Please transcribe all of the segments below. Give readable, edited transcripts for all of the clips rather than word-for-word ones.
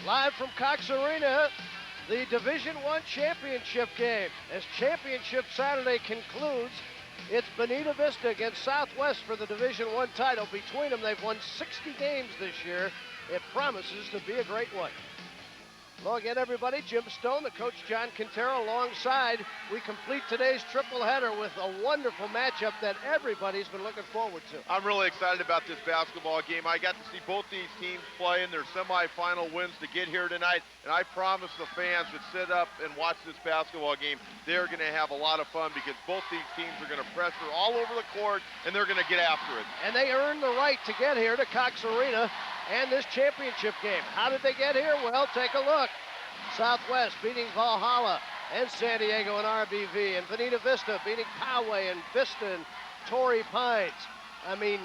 Live from Cox Arena, the Division I championship game. As Championship Saturday concludes, it's Bonita Vista against Southwest for the Division I title. Between them, they've won 60 games this year. It promises to be a great one. Hello again, everybody. Jim Stone, the coach John Quintero alongside. We complete today's triple header with a wonderful matchup that everybody's been looking forward to. I'm really excited about this basketball game. I got to see both these teams play in their semifinal wins to get here tonight, and I promise the fans that sit up and watch this basketball game, they're going to have a lot of fun because both these teams are going to pressure all over the court, and they're going to get after it. And they earned the right to get here to Cox Arena and this championship game. How did they get here? Well, take a look. Southwest beating Valhalla and San Diego and RBV, and Bonita Vista beating Poway and Vista and Torrey Pines. I mean,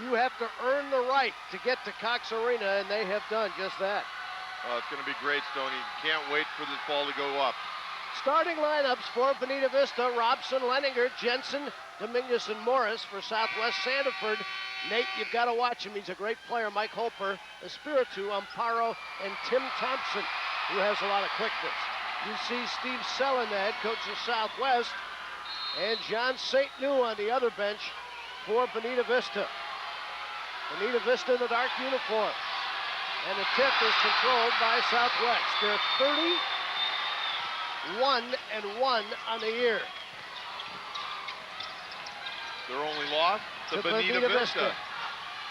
you have to earn the right to get to Cox Arena, and they have done just that. It's going to be great, Stoney. Can't wait for this ball to go up. Starting lineups for Bonita Vista: Robson, Leninger, Jensen, Dominguez, and Morris. For Southwest Sandiford, Nate, you've got to watch him. He's a great player. Mike Holper, Espiritu, Amparo, and Tim Thompson, who has a lot of quickness. You see Steve Sellen, the head coach of Southwest, and John St. New on the other bench for Bonita Vista. Bonita Vista in the dark uniform. And the tip is controlled by Southwest. They're 31-1 on the year. Their only loss to Bonita Vista.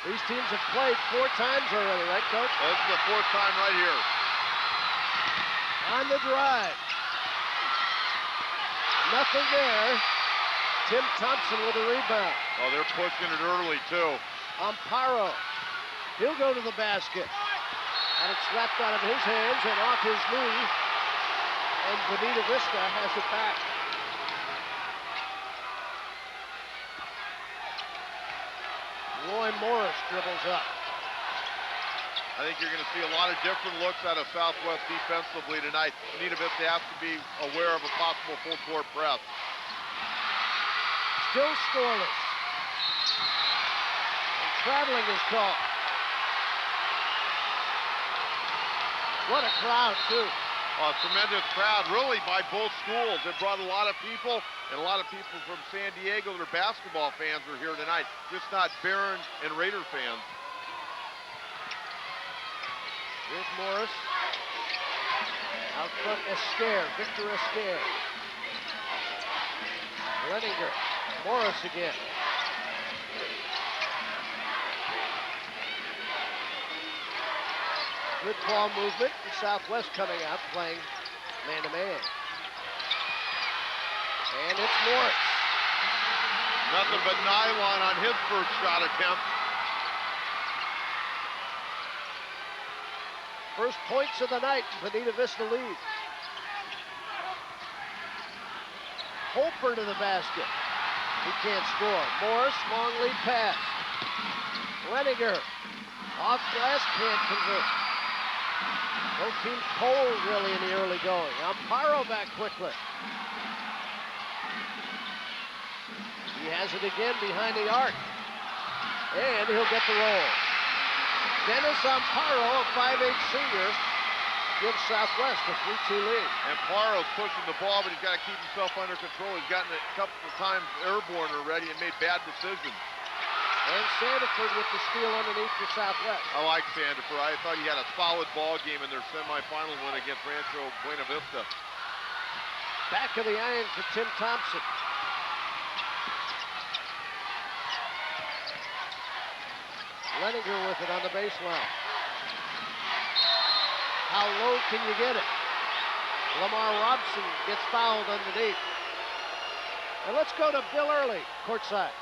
These teams have played 4 times already, right, Coach? That's the 4th time right here. On the drive. Nothing there. Tim Thompson with a rebound. Oh, they're pushing it early, too. Amparo. He'll go to the basket. And it's slapped out of his hands and off his knee. And Bonita Vista has it back. Roy Morris dribbles up. I think you're going to see a lot of different looks out of Southwest defensively tonight. Bonita Vista has to be aware of a possible full court press. Still scoreless. And traveling is called. What a crowd, too. A tremendous crowd, really, by both schools. It brought a lot of people, and a lot of people from San Diego that are basketball fans are here tonight, just not Barron and Raider fans. Here's Morris. Out front, Esquer, Victor Esquer. Leninger, Morris again. Good ball movement. The Southwest coming out, playing man-to-man. And it's Morris. Nothing but nylon on his first shot attempt. First points of the night, Bonita Vista leads. Holper to the basket. He can't score. Morris, long lead pass. Leninger, off glass, can't convert. Both teams cold, really, in the early going. Amparo back quickly. He has it again behind the arc. And he'll get the roll. Dennis Amparo, a 5'8 senior, gives Southwest a 3-2 lead. Amparo's pushing the ball, but he's got to keep himself under control. He's gotten it a couple of times airborne already and made bad decisions. And Sandiford with the steal underneath for Southwest. I like Sandiford. I thought he had a solid ball game in their semifinal win against Rancho Buena Vista. Back of the iron for Tim Thompson. Leninger with it on the baseline. How low can you get it? Lamar Robson gets fouled underneath. And let's go to Bill Early, courtside.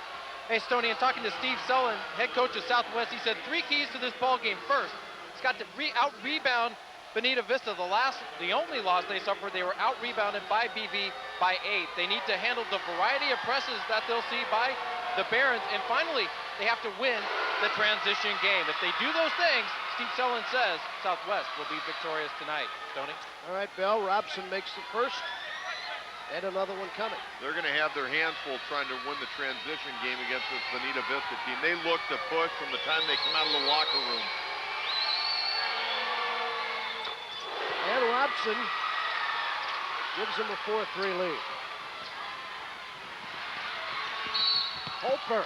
Hey, Stoney, and talking to Steve Sullen, head coach of Southwest, he said 3 keys to this ball game. First, it's got to out-rebound Bonita Vista. The only loss they suffered, they were out-rebounded by BV by 8. They need to handle the variety of presses that they'll see by the Barons. And finally, they have to win the transition game. If they do those things, Steve Sullen says Southwest will be victorious tonight. Stoney? All right, Bill. Robson makes the first. And another one coming. They're going to have their hands full trying to win the transition game against this Bonita Vista team. They look to push from the time they come out of the locker room. Robson gives him a 4-3 lead. Holper.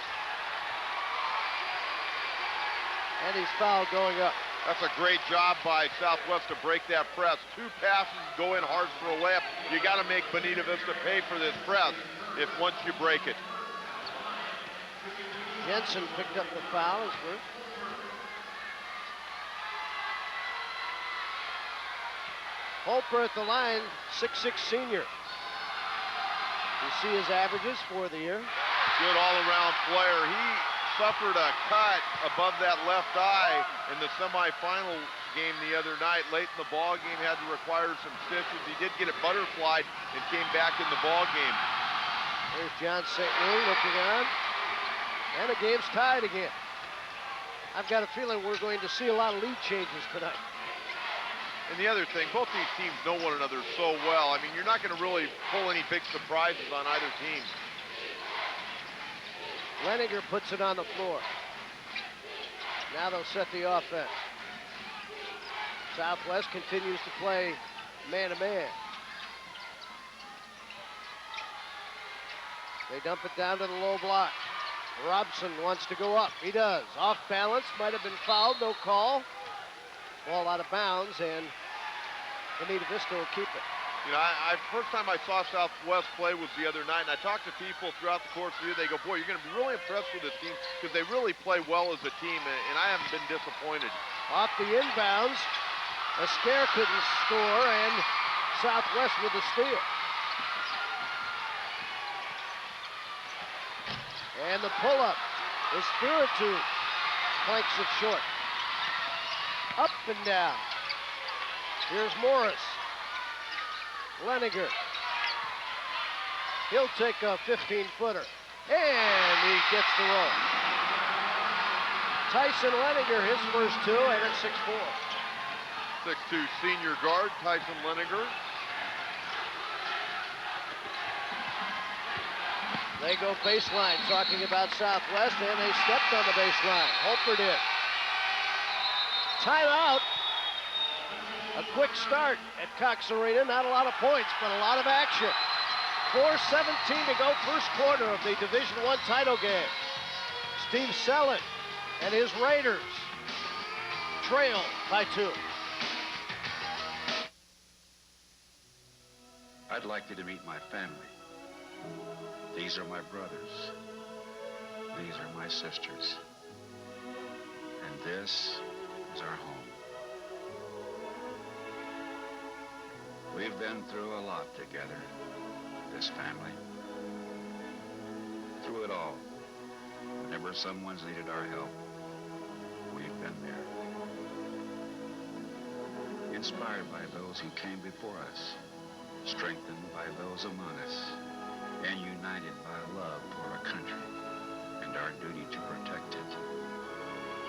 And he's fouled going up. That's a great job by Southwest to break that press. 2 passes, go in hard for a layup. You got to make Bonita Vista pay for this press if once you break it. Jensen picked up the foul as well. Holper at the line, 6'6" senior. You see his averages for the year. Good all-around player. He suffered a cut above that left eye in the semifinal game the other night. Late in the ball game, had to require some stitches. He did get it butterflied and came back in the ball game. There's John St. Louis looking on. And the game's tied again. I've got a feeling we're going to see a lot of lead changes tonight. And the other thing, both these teams know one another so well. I mean, you're not going to really pull any big surprises on either team. Leninger puts it on the floor. Now they'll set the offense. Southwest continues to play man-to-man. They dump it down to the low block. Robson wants to go up. He does. Off balance, might have been fouled, no call. Ball out of bounds, and Bonita Vista will keep it. You know, first time I saw Southwest play was the other night, and I talked to people throughout the course of the year. They go, boy, you're going to be really impressed with this team because they really play well as a team, and I haven't been disappointed. Off the inbounds, Ascare couldn't score, and Southwest with the steal. And the pull-up is Spiritu. Planks it short. Up and down. Here's Morris. Leninger. He'll take a 15-footer. And he gets the roll. Tyson Leninger, his first 2, and it's 6'4". 6'2" senior guard, Tyson Leninger. They go baseline, talking about Southwest, and they stepped on the baseline. Holper did. Timeout. A quick start at Cox Arena. Not a lot of points, but a lot of action. 4:17 to go, first quarter of the Division I title game. Steve Selland and his Raiders trail by 2. I'd like you to meet my family. These are my brothers. These are my sisters. And this is our home. We've been through a lot together, this family. Through it all, whenever someone's needed our help, we've been there. Inspired by those who came before us, strengthened by those among us, and united by love for our country and our duty to protect it.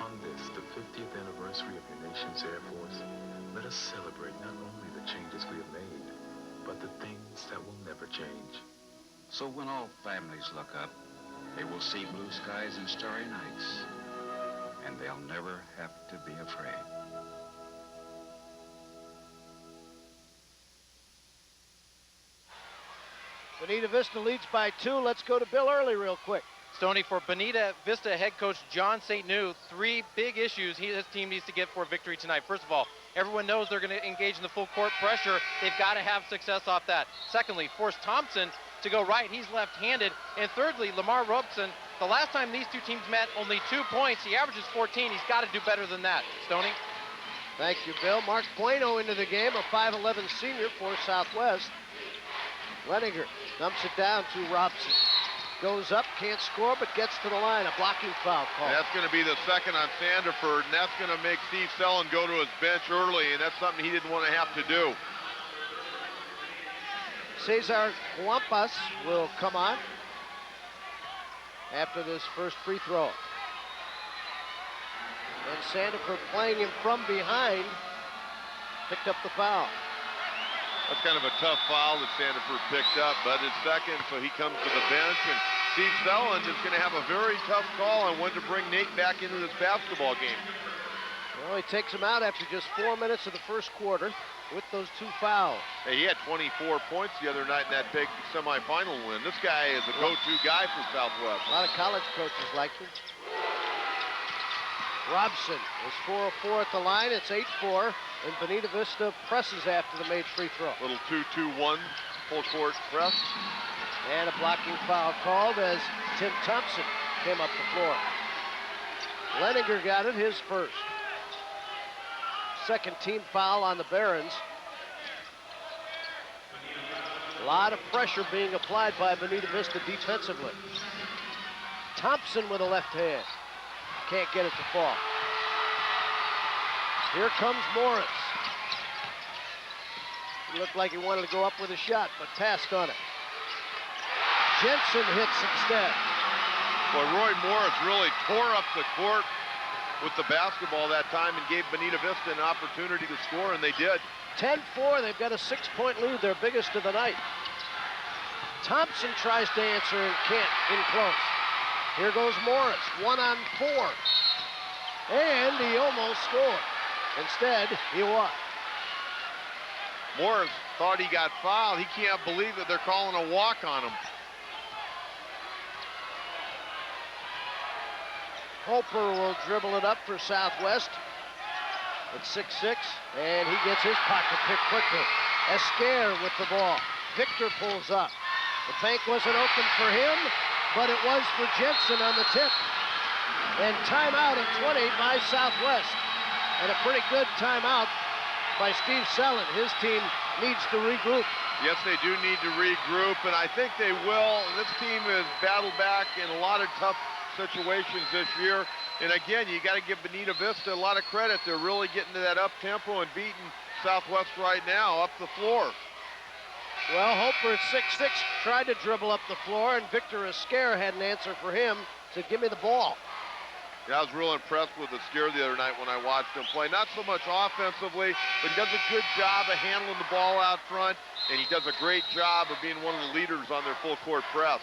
On this, the 50th anniversary of your nation's Air Force, let us celebrate not only the changes we have made, but the things that will never change. So when all families look up, they will see blue skies and starry nights, and they'll never have to be afraid. Bonita Vista leads by 2. Let's go to Bill Early real quick. Stoney, for Bonita Vista head coach John St. New, 3 big issues his team needs to get for victory tonight. First of all, everyone knows they're going to engage in the full court pressure. They've got to have success off that. Secondly, force Thompson to go right. He's left-handed. And thirdly, Lamar Robson, the last time these two teams met, only 2 points. He averages 14. He's got to do better than that. Stoney? Thank you, Bill. Mark Bueno into the game, a 5'11" senior for Southwest. Leninger dumps it down to Robson. Goes up, can't score, but gets to the line. A blocking foul call. And that's going to be the second on Sandiford, and that's going to make Steve Selland go to his bench early, and that's something he didn't want to have to do. Cesar Guampas will come on after this first free throw. And Sandiford playing him from behind picked up the foul. That's kind of a tough foul that Sandiford picked up, but it's second, so he comes to the bench, and Steve Selland is going to have a very tough call on when to bring Nate back into this basketball game. Well, he takes him out after just 4 minutes of the first quarter. with those 2 fouls. Hey, he had 24 points the other night in that big semifinal win. This guy is a go-to guy for Southwest. A lot of college coaches like him. Robson is 4 of 4 at the line. It's 8-4, and Bonita Vista presses after the made free throw. Little 2-2-1 full court press. And a blocking foul called as Tim Thompson came up the floor. Leninger got it, his first. Second team foul on the Barons. A lot of pressure being applied by Bonita Vista defensively. Thompson with a left hand. Can't get it to fall. Here comes Morris. He looked like he wanted to go up with a shot, but passed on it. Jensen hits instead. Boy, Roy Morris really tore up the court with the basketball that time and gave Bonita Vista an opportunity to score, and they did. 10-4, they've got a 6-point lead, their biggest of the night. Thompson tries to answer and can't in close. Here goes Morris, 1-on-4. And he almost scored. Instead, he walked. Morris thought he got fouled. He can't believe that they're calling a walk on him. Holper will dribble it up for Southwest. It's 6-6, and he gets his pocket pick quickly. Esquer with the ball. Victor pulls up. The bank wasn't open for him, but it was for Jensen on the tip. And timeout at 20 by Southwest. And a pretty good timeout by Steve Sellen. His team needs to regroup. Yes, they do need to regroup, and I think they will. This team has battled back in a lot of tough situations this year. And again, you got to give Bonita Vista a lot of credit. They're really getting to that up-tempo and beating Southwest right now up the floor. Well, Holper at 6'6" tried to dribble up the floor, and Victor Esquer had an answer for him to give me the ball. Yeah, I was real impressed with Esquer the other night when I watched him play. Not so much offensively, but he does a good job of handling the ball out front, and he does a great job of being one of the leaders on their full-court press.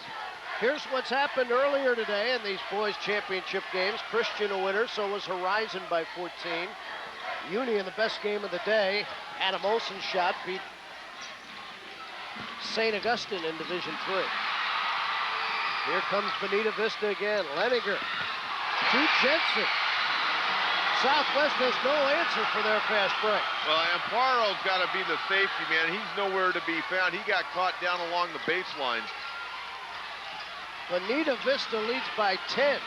Here's what's happened earlier today in these boys' championship games. Christian a winner, so was Horizon by 14. Union, the best game of the day. Adam Olsen's shot beat St. Augustine in Division III. Here comes Bonita Vista again. Leninger to Jensen. Southwest has no answer for their fast break. Well, Amparo's got to be the safety man. He's nowhere to be found. He got caught down along the baseline. Bonita Vista leads by 10.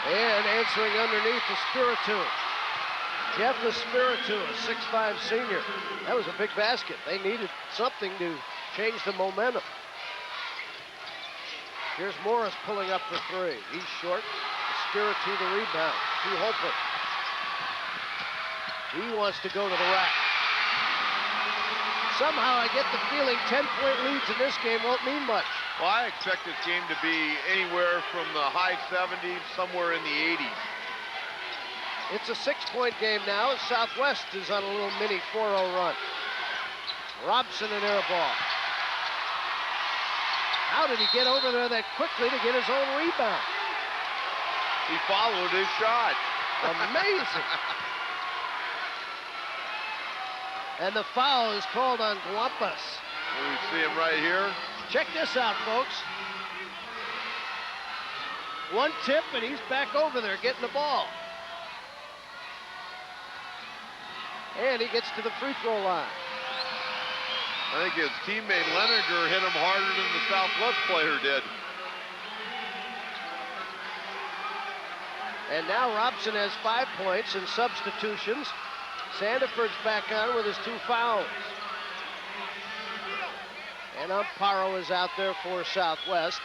And answering underneath the Espiritu. Jeff Espiritu, a 6'5" senior. That was a big basket. They needed something to change the momentum. Here's Morris pulling up for three. He's short. Espiritu the rebound to Holper. He wants to go to the rack. Somehow I get the feeling 10-point leads in this game won't mean much. Well, I expect this game to be anywhere from the high 70s, somewhere in the 80s. It's a 6-point game now. Southwest is on a little mini 4-0 run. Robson an air ball. How did he get over there that quickly to get his own rebound? He followed his shot. Amazing. And the foul is called on Guampas. We see him right here. Check this out, folks. One tip and he's back over there getting the ball. And he gets to the free throw line. I think his teammate Leninger hit him harder than the Southwest player did. And now Robson has 5 points in substitutions. Sandiford's back on with his 2 fouls. And Amparo is out there for Southwest.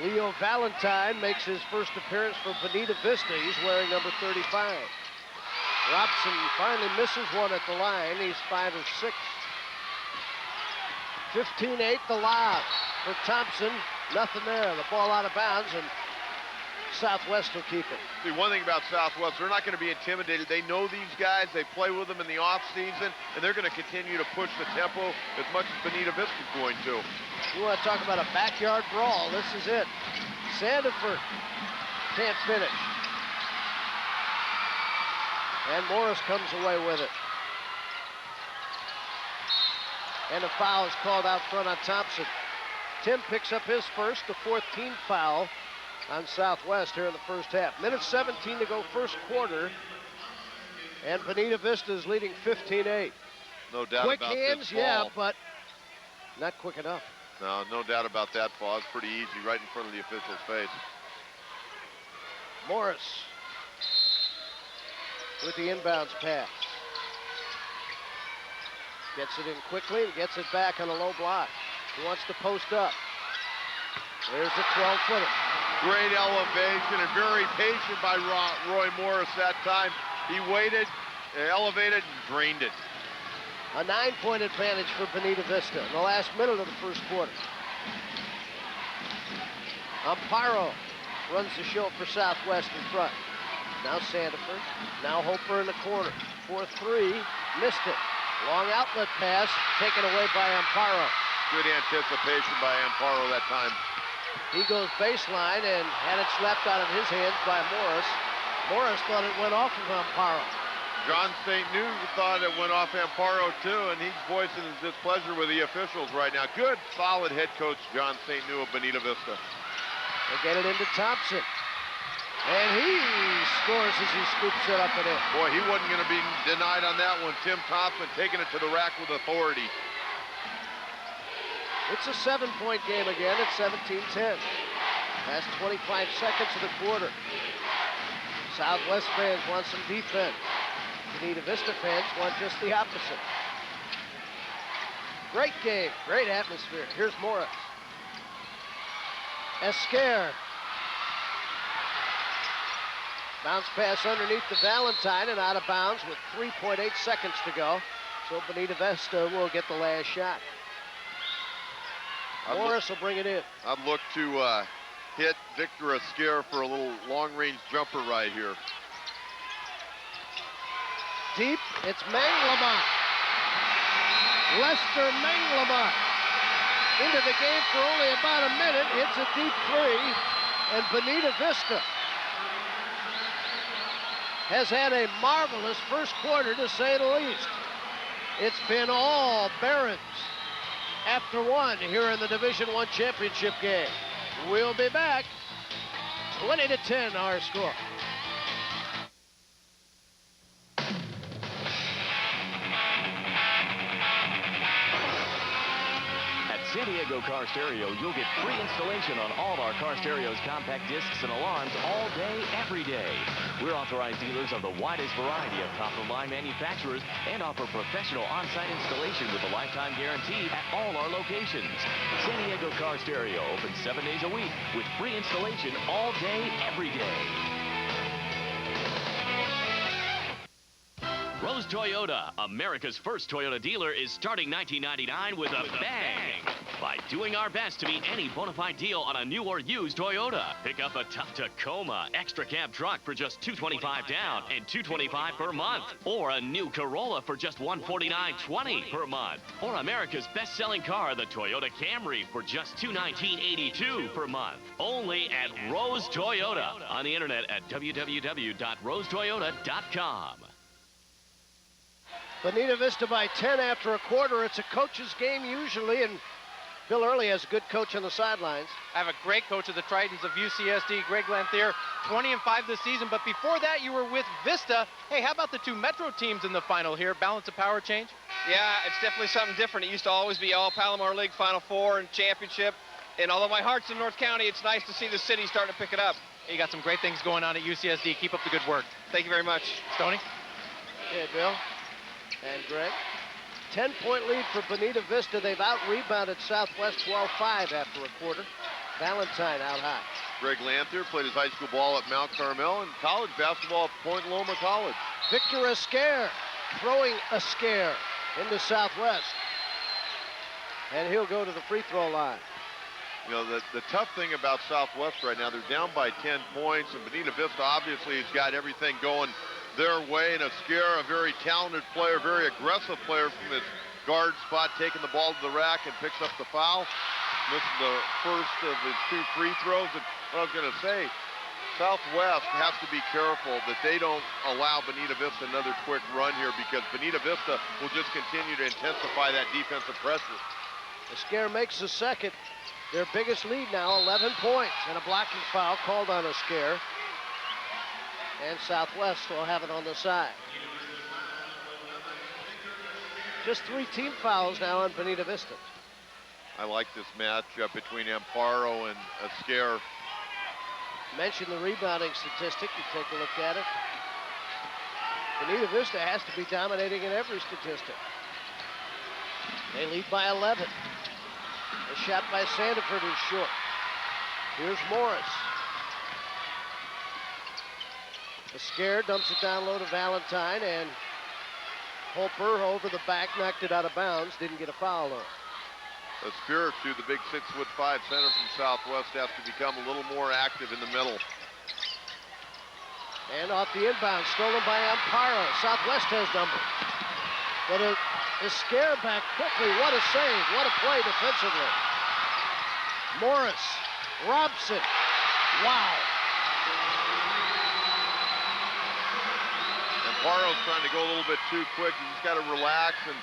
Leo Valentine makes his first appearance for Bonita Vista. He's wearing number 35. Robson finally misses one at the line. He's 5 of 6. 15-8 the lob for Thompson. Nothing there. The ball out of bounds, and Southwest will keep it. See, one thing about Southwest, they're not going to be intimidated. They know these guys. They play with them in the offseason, and they're going to continue to push the tempo as much as Bonita Vista is going to. You want to talk about a backyard brawl? This is it. Sandiford can't finish. And Morris comes away with it. And a foul is called out front on Thompson. Tim picks up his first, the 14th foul on Southwest here in the first half. Minute 17 to go first quarter. And Bonita Vista is leading 15-8. No doubt Quick about hands, this yeah, ball. but not quick enough. No, no doubt about that ball. It's pretty easy, right in front of the official's face. Morris with the inbounds pass. Gets it in quickly and gets it back on a low block. He wants to post up. There's a 12-footer. Great elevation and very patient by Roy Morris that time. He waited, elevated, and drained it. A 9-point advantage for Bonita Vista in the last minute of the first quarter. Amparo runs the show for Southwest in front. Now Sandiford, now Hoper in the corner. 4-3, missed it. Long outlet pass, taken away by Amparo. Good anticipation by Amparo that time. He goes baseline and had it slapped out of his hands by Morris. Morris thought it went off of Amparo. John St. New thought it went off Amparo too, and he's voicing his displeasure with the officials right now. Good, solid head coach John St. New of Bonita Vista. They get it into Thompson. And he scores as he scoops it up and in. Boy, he wasn't going to be denied on that one. Tim Thompson taking it to the rack with authority. It's a 7-point game again at 17-10. Last 25 seconds of the quarter. Southwest fans want some defense. Bonita Vista fans want just the opposite. Great game, great atmosphere. Here's Morris. Esquer. Bounce pass underneath the Valentine and out of bounds with 3.8 seconds to go. So Bonita Vista will get the last shot. Morris will bring it in. I'd look to hit Victor Esquer for a little long-range jumper right here. Deep, it's Manglamont. Lester Manglamont into the game for only about a minute. Hits a deep three, and Bonita Vista has had a marvelous first quarter, to say the least. It's been all Barons after one here in the Division I championship game. We'll be back. 20-10 our score. San Diego Car Stereo, you'll get free installation on all our car stereos, compact discs, and alarms all day, every day. We're authorized dealers of the widest variety of top-of-line manufacturers and offer professional on-site installation with a lifetime guarantee at all our locations. San Diego Car Stereo opens 7 days a week with free installation all day, every day. Rose Toyota, America's first Toyota dealer, is starting 1999 with a bang. By doing our best to meet any bona fide deal on a new or used Toyota. Pick up a tough Tacoma extra cab truck for just $225 down and $225 per month. Or a new Corolla for just $149.20 per month. Or America's best-selling car, the Toyota Camry, for just $219.82 per month. Only at Rose Toyota. On the internet at www.rosetoyota.com. Bonita Vista by 10 after a quarter. It's a coach's game usually, and Bill Early has a good coach on the sidelines. I have a great coach of the Tritons of UCSD, Greg Lanthier, 20-5 this season. But before that, you were with Vista. Hey, how about the two Metro teams in the final here? Balance of power change? Yeah, it's definitely something different. It used to always be all Palomar League Final Four and championship. And although my heart's in North County, it's nice to see the city starting to pick it up. You got some great things going on at UCSD. Keep up the good work. Thank you very much. Stoney? Yeah, Bill and Greg. 10-point lead for Bonita Vista. They've out-rebounded Southwest 12-5 after a quarter. Valentine out high. Greg Lanthier played his high school ball at Mount Carmel and college basketball at Point Loma College. Victor Esquer throwing Esquer into Southwest. And he'll go to the free throw line. You know, the tough thing about Southwest right now, they're down by 10 points, and Bonita Vista obviously has got everything going their way, and Esquer, a very talented player, very aggressive player from his guard spot, taking the ball to the rack and picks up the foul. Misses the first of his two free throws. And what I was going to say, Southwest has to be careful that they don't allow Bonita Vista another quick run here, because Bonita Vista will just continue to intensify that defensive pressure. The Scare makes the second. Their biggest lead now, 11 points, and a blocking foul called on a Scare. And Southwest will have it on the side. Just 3 team fouls now on Bonita Vista. I like this matchup between Amparo and Scare. Mention the rebounding statistic. You take a look at it. Bonita Vista has to be dominating in every statistic. They lead by 11. A shot by Sandiford is short. Here's Morris. The Scare dumps it down low to Valentine, and Holper over the back, knocked it out of bounds, didn't get a foul on. Espiritu, the big 6'5" center from Southwest, has to become a little more active in the middle. And off the inbound, stolen by Amparo. Southwest has number. But is Scare back quickly. What a save, what a play defensively. Morris, Robson, wow. Amparo's trying to go a little bit too quick. He's just got to relax and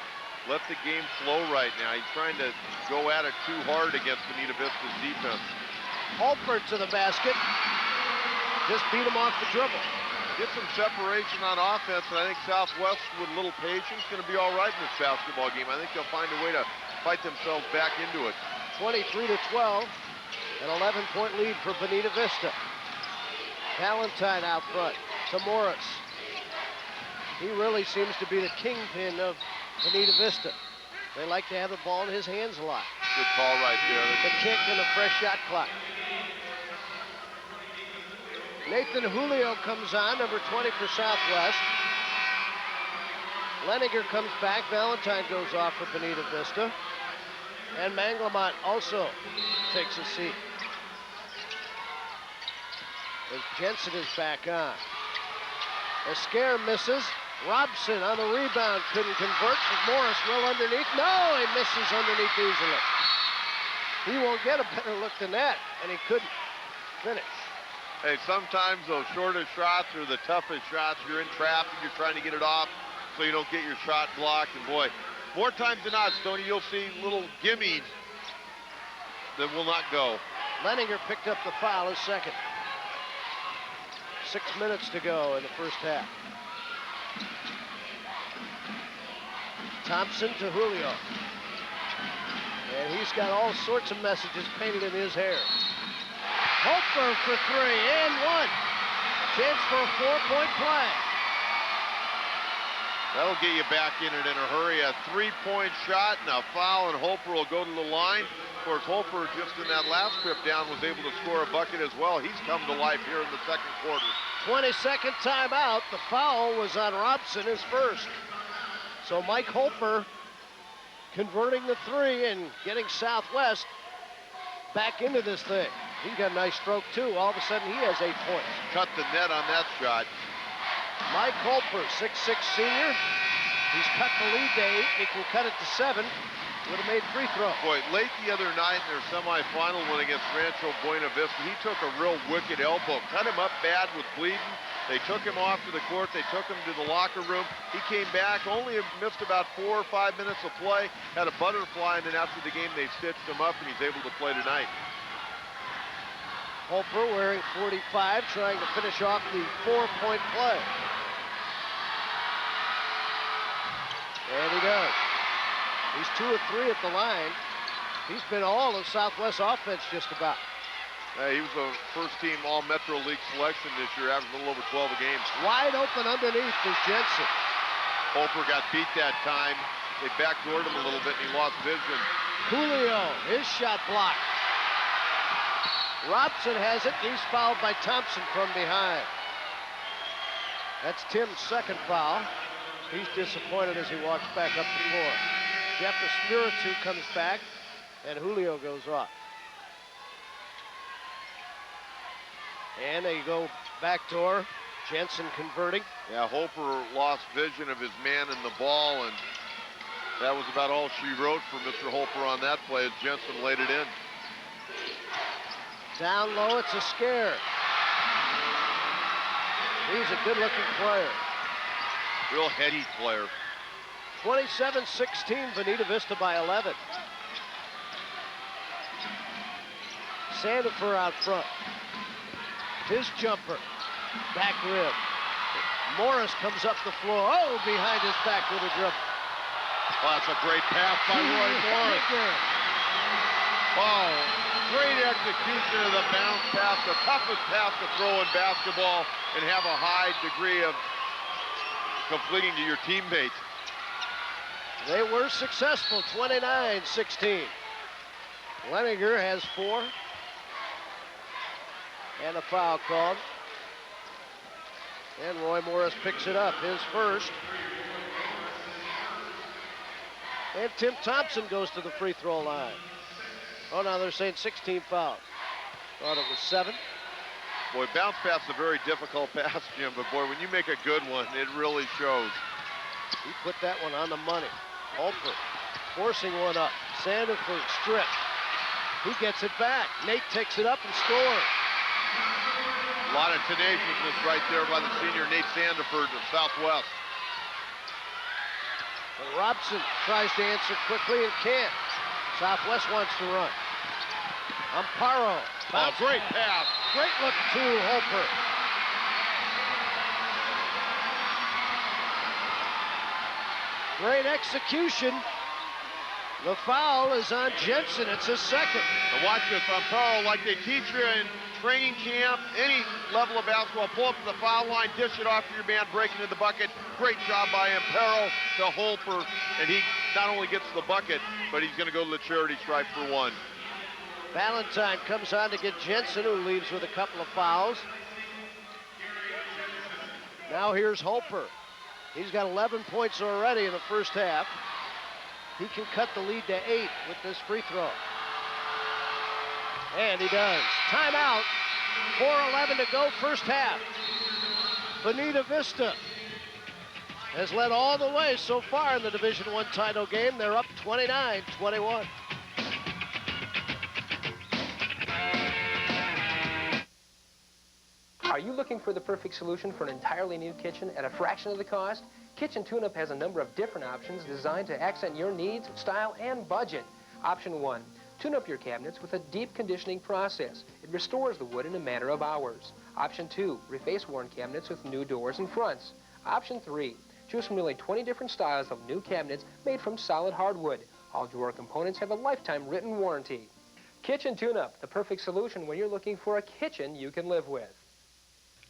let the game flow right now. He's trying to go at it too hard against Bonita Vista's defense. Holper to the basket. Just beat him off the dribble. Get some separation on offense, and I think Southwest, with a little patience, going to be all right in this basketball game. I think they'll find a way to fight themselves back into it. 23-12, an 11-point lead for Bonita Vista. Valentine out front to Morris. He really seems to be the kingpin of Bonita Vista. They like to have the ball in his hands a lot. Good call right there. The kick and the fresh shot clock. Nathan Julio comes on, number 20 for Southwest. Leninger comes back. Valentine goes off for Bonita Vista. And Manglamont also takes a seat. As Jensen is back on. A Scare misses. Robson on the rebound, couldn't convert, but Morris well underneath. No, he misses underneath easily. He won't get a better look than that, and he couldn't finish. Hey, sometimes those shortest shots are the toughest shots. You're in traffic, you're trying to get it off so you don't get your shot blocked, and boy, more times than not, Stoney, you'll see little gimmies that will not go. Leninger picked up the foul, his second. 6 minutes to go in the first half. Thompson to Julio. And he's got all sorts of messages painted in his hair. Holper for 3 and 1. Chance for a 4-point play. That'll get you back in it in a hurry. A 3-point shot and a foul, and Holper will go to the line. Of course, Holper just in that last trip down was able to score a bucket as well. He's come to life here in the second quarter. 22nd timeout. The foul was on Robson, his first. So Mike Holper converting the 3 and getting Southwest back into this thing. He got a nice stroke too. All of a sudden he has 8 points. Cut the net on that shot. Mike Holper, 6'6" senior. He's cut the lead to 8. He can cut it to 7. Would have made free throw. Boy, late the other night in their semifinal win against Rancho Buena Vista, he took a real wicked elbow. Cut him up bad with bleeding. They took him off to the court. They took him to the locker room. He came back, only missed about 4 or 5 minutes of play, had a butterfly, and then after the game, they stitched him up, and he's able to play tonight. Holper wearing 45, trying to finish off the 4-point play. And he does. He's 2 of 3 at the line. He's been all of Southwest offense just about. He was a first-team All-Metro League selection this year, averaging a little over 12 a game. Wide open underneath is Jensen. Holper got beat that time. They backdoored him a little bit, and he lost vision. Julio, his shot blocked. Robson has it. He's fouled by Thompson from behind. That's Tim's second foul. He's disappointed as he walks back up the floor. Jeff Espiritu comes back, and Julio goes off. And they go backdoor. Jensen converting. Yeah, Holper lost vision of his man in the ball, and that was about all she wrote for Mr. Holper on that play as Jensen laid it in. Down low, it's a Scare. He's a good-looking player. Real heady player. 27-16, Bonita Vista by 11. Sandifer out front. His jumper, back rib. Morris comes up the floor. Oh, behind his back with a dribble. Oh, that's a great pass by Roy Morris. Oh, great execution of the bounce pass, the toughest pass to throw in basketball and have a high degree of completing to your teammates. They were successful, 29-16. Leninger has 4. And a foul called. And Roy Morris picks it up, his first. And Tim Thompson goes to the free throw line. Oh, now they're saying 16 fouls. Thought it was 7. Boy, bounce pass is a very difficult pass, Jim, but boy, when you make a good one, it really shows. He put that one on the money. Holper forcing one up. Sandifer stripped. He gets it back. Nate takes it up and scores. A lot of tenaciousness right there by the senior Nate Sandiford of Southwest. But Robson tries to answer quickly and can't. Southwest wants to run. Amparo. Oh, great pass. Great look to Holper. Great execution. The foul is on Jensen. It's his second. And watch this, Amparo, like they teach you in training camp, any level of basketball, pull up to the foul line, dish it off to your man, break into the bucket. Great job by Amparo to Holper, and he not only gets the bucket, but he's going to go to the charity stripe for 1. Valentine comes on to get Jensen, who leaves with a couple of fouls. Now here's Holper. He's got 11 points already in the first half. He can cut the lead to 8 with this free throw. And he does. Timeout. 4:11 to go, first half. Bonita Vista has led all the way so far in the Division I title game. They're up 29-21. Are you looking for the perfect solution for an entirely new kitchen at a fraction of the cost? Kitchen Tune-Up has a number of different options designed to accent your needs, style, and budget. Option 1, tune up your cabinets with a deep conditioning process. It restores the wood in a matter of hours. Option 2, reface worn cabinets with new doors and fronts. Option 3, choose from nearly 20 different styles of new cabinets made from solid hardwood. All drawer components have a lifetime written warranty. Kitchen Tune-Up, the perfect solution when you're looking for a kitchen you can live with.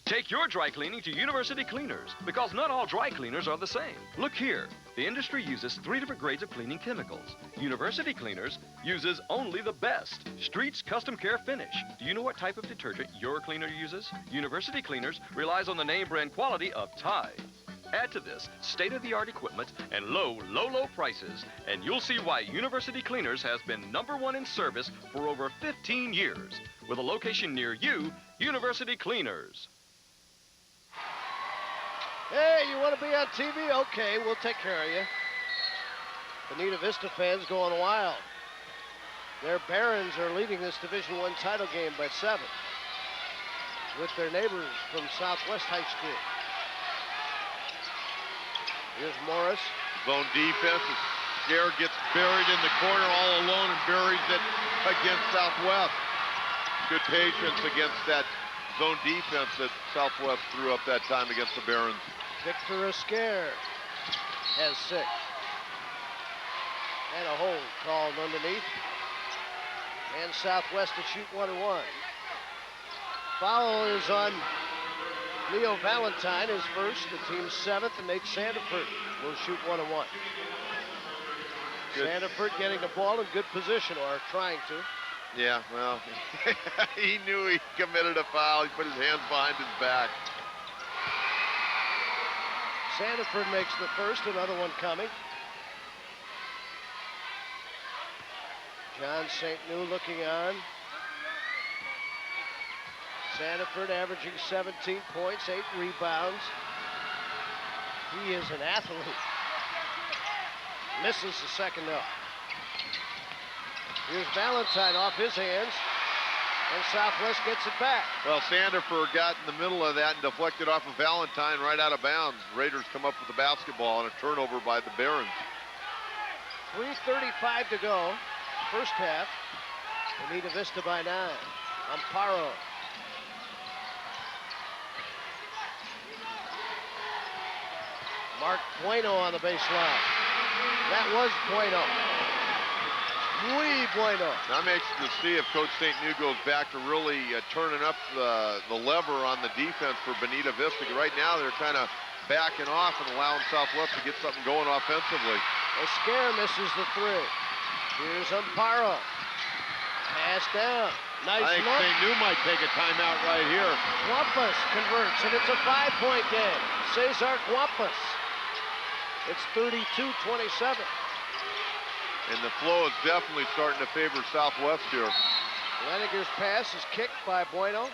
Take your dry cleaning to University Cleaners, because not all dry cleaners are the same. Look here. The industry uses 3 different grades of cleaning chemicals. University Cleaners uses only the best. Streets Custom Care Finish. Do you know what type of detergent your cleaner uses? University Cleaners relies on the name brand quality of Tide. Add to this state-of-the-art equipment and low prices, and you'll see why University Cleaners has been #1 in service for over 15 years. With a location near you, University Cleaners. Hey, you want to be on TV? Okay, we'll take care of you. Bonita Vista fans going wild. Their Barons are leading this Division I title game by 7 with their neighbors from Southwest High School. Here's Morris. Zone defense. Scare gets buried in the corner all alone and buries it against Southwest. Good patience against that zone defense that Southwest threw up that time against the Barons. Victor Esquer has 6. And a hold called underneath. And Southwest to shoot 1-1. Foul is on Leo Valentine, his first, the team's 7th, and Nate Sandiford will shoot 1-1. Sandiford getting the ball in good position, or trying to. Yeah, well, he knew he committed a foul. He put his hands behind his back. Sandiford makes the first, another one coming. John St. New looking on. Sandiford averaging 17 points, 8 rebounds. He is an athlete. Misses the second up. Here's Valentine off his hands. And Southwest gets it back. Well, Sandiford got in the middle of that and deflected off of Valentine right out of bounds. Raiders come up with the basketball and a turnover by the Barons. 3:35 to go, first half. Bonita Vista by 9. Amparo. Mark Bueno on the baseline. That was Bueno. Muy bueno. Now I'm anxious to see if Coach St. New goes back to really turning up the lever on the defense for Bonita Vista. Right now they're kind of backing off and allowing Southwest to get something going offensively. Esquer misses the 3. Here's Amparo. Pass down. Nice I think look. St. New might take a timeout right here. Guampas converts, and it's a 5-point game. Cesar Guampas. It's 32-27. And the flow is definitely starting to favor Southwest here. Leininger's pass is kicked by Bueno.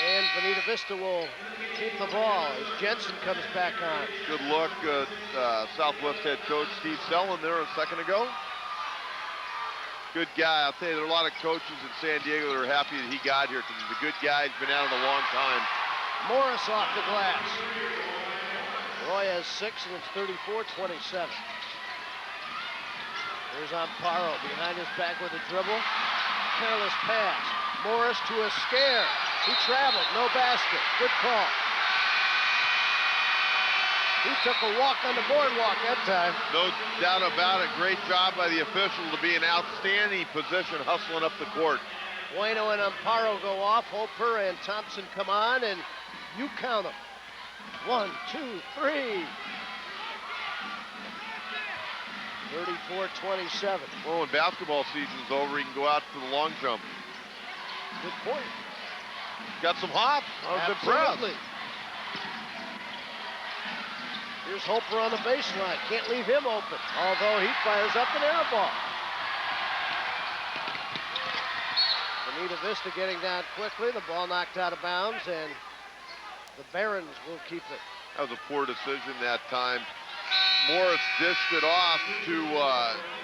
And Bonita Vista will keep the ball as Jensen comes back on. Good luck, Southwest head coach Steve Sellen there a second ago. Good guy. I'll tell you, there are a lot of coaches in San Diego that are happy that he got here because he's a good guy. He's been at it a long time. Morris off the glass. Roy has 6, and it's 34-27. Here's Amparo behind his back with a dribble. Careless pass. Morris to a scare. He traveled, no basket. Good call. He took a walk on the boardwalk that time. No doubt about it. Great job by the official to be in outstanding position hustling up the court. Bueno and Amparo go off. Holper and Thompson come on, and you count them. 1, 2, 3. 34-27. Well, when basketball season's over, you can go out for the long jump. Good point. Got some hop. I was impressed. Absolutely. Here's Holper on the baseline. Can't leave him open, although he fires up an air ball. Bonita Vista getting down quickly. The ball knocked out of bounds, and the Barons will keep it. That was a poor decision that time. Morris dished it off to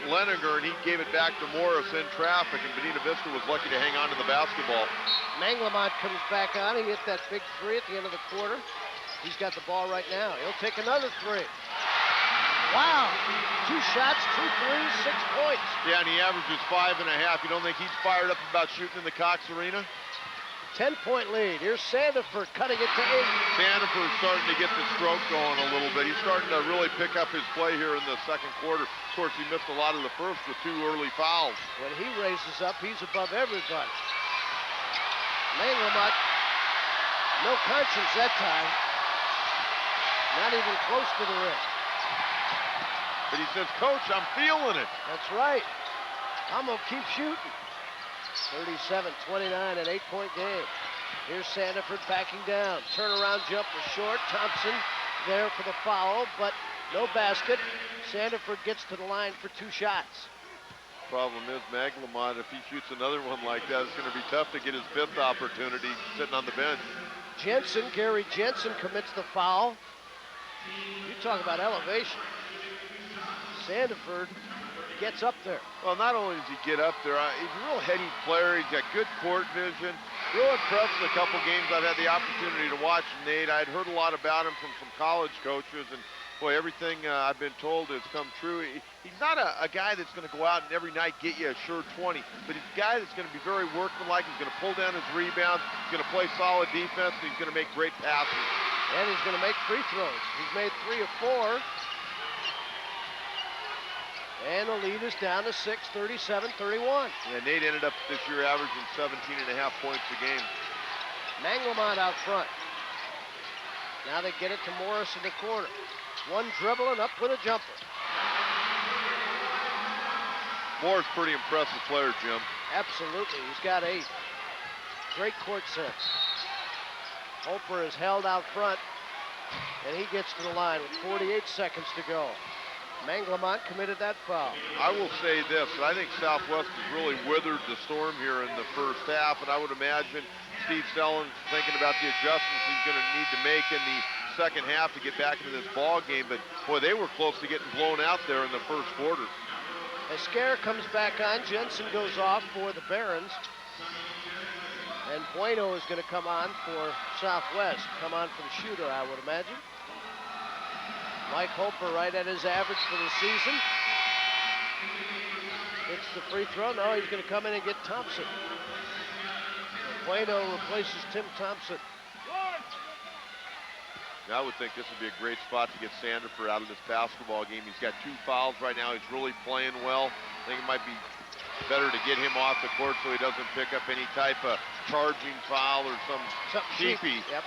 Leininger, and he gave it back to Morris in traffic, and Bonita Vista was lucky to hang on to the basketball. Manglamont comes back on. He hit that big 3 at the end of the quarter. He's got the ball right now. He'll take another 3. Wow. 2 shots, 2 threes, 6 points. Yeah, and he averages 5.5. You don't think he's fired up about shooting in the Cox Arena? 10-point lead. Here's Sandiford cutting it to 8. Sandiford's starting to get the stroke going a little bit. He's starting to really pick up his play here in the second quarter. Of course, he missed a lot of the first with 2 early fouls. When he raises up, he's above everybody. Manglamont, no conscience that time. Not even close to the rim. But he says, Coach, I'm feeling it. That's right. I'm going to keep shooting. 37-29, an 8-point game. Here's Sandiford backing down. Turnaround jumper short. Thompson there for the foul, but no basket. Sandiford gets to the line for 2 shots. Problem is, Manglamont, if he shoots another one like that, it's going to be tough to get his 5th opportunity sitting on the bench. Gary Jensen commits the foul. You talk about elevation. Sandiford gets up there. Well, not only does he get up there, he's a real heady player. He's got good court vision. Real impressed with a couple games I've had the opportunity to watch, Nate. I'd heard a lot about him from some college coaches, and boy, everything I've been told has come true. He's not a guy that's going to go out and every night get you a sure 20, but he's a guy that's going to be very workmanlike. He's going to pull down his rebounds. He's going to play solid defense, and he's going to make great passes. And he's going to make free throws. He's made 3 of 4. And the lead is down to 6, 37-31. Yeah, Nate ended up this year averaging 17.5 points a game. Manglamont out front. Now they get it to Morris in the corner. 1 dribble and up with a jumper. Morris, pretty impressive player, Jim. Absolutely, he's got 8. Great court sense. Holper is held out front, and he gets to the line with 48 seconds to go. Manglamont committed that foul. I will say this, I think Southwest has really withered the storm here in the first half, and I would imagine Steve Sellen thinking about the adjustments he's going to need to make in the second half to get back into this ball game. But boy, they were close to getting blown out there in the first quarter. Esquer comes back on. Jensen goes off for the Barons. And Bueno is going to come on for Southwest. Come on for the shooter, I would imagine. Mike Holper right at his average for the season. Hits the free throw. No, he's going to come in and get Thompson. Bueno replaces Tim Thompson. I would think this would be a great spot to get Sandiford out of this basketball game. He's got 2 fouls right now. He's really playing well. I think it might be better to get him off the court so he doesn't pick up any type of charging foul or something cheapy. Yep.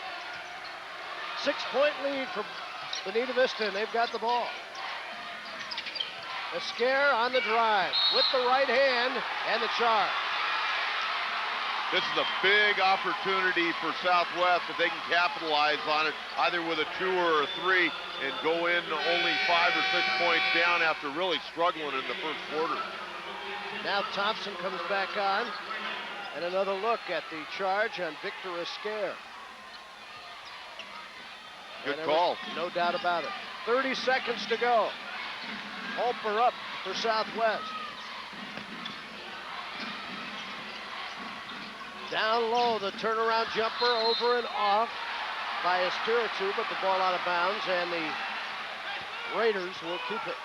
6-point lead for Bonita Vista, and they've got the ball. Esquer on the drive with the right hand and the charge. This is a big opportunity for Southwest if they can capitalize on it, either with a 2 or a 3 and go in only 5 or 6 points down after really struggling in the first quarter. Now Thompson comes back on, and another look at the charge on Victor Esquer. Good call. No doubt about it. 30 seconds to go. Holper up for Southwest. Down low, the turnaround jumper over and off by Espiritu, but the ball out of bounds, and the Raiders will keep it.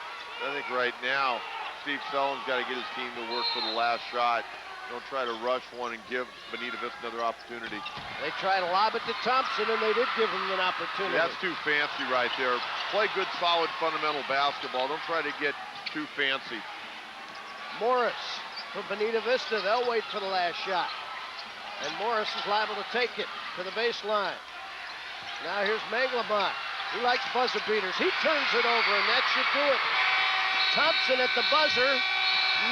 I think right now, Steve Sellen's got to get his team to work for the last shot. Don't try to rush one and give Bonita Vista another opportunity. They tried to lob it to Thompson, and they did give him an opportunity. That's too fancy right there. Play good, solid, fundamental basketball. Don't try to get too fancy. Morris for Bonita Vista. They'll wait for the last shot. And Morris is liable to take it to the baseline. Now here's Manglamont. He likes buzzer beaters. He turns it over, and that should do it. Thompson at the buzzer.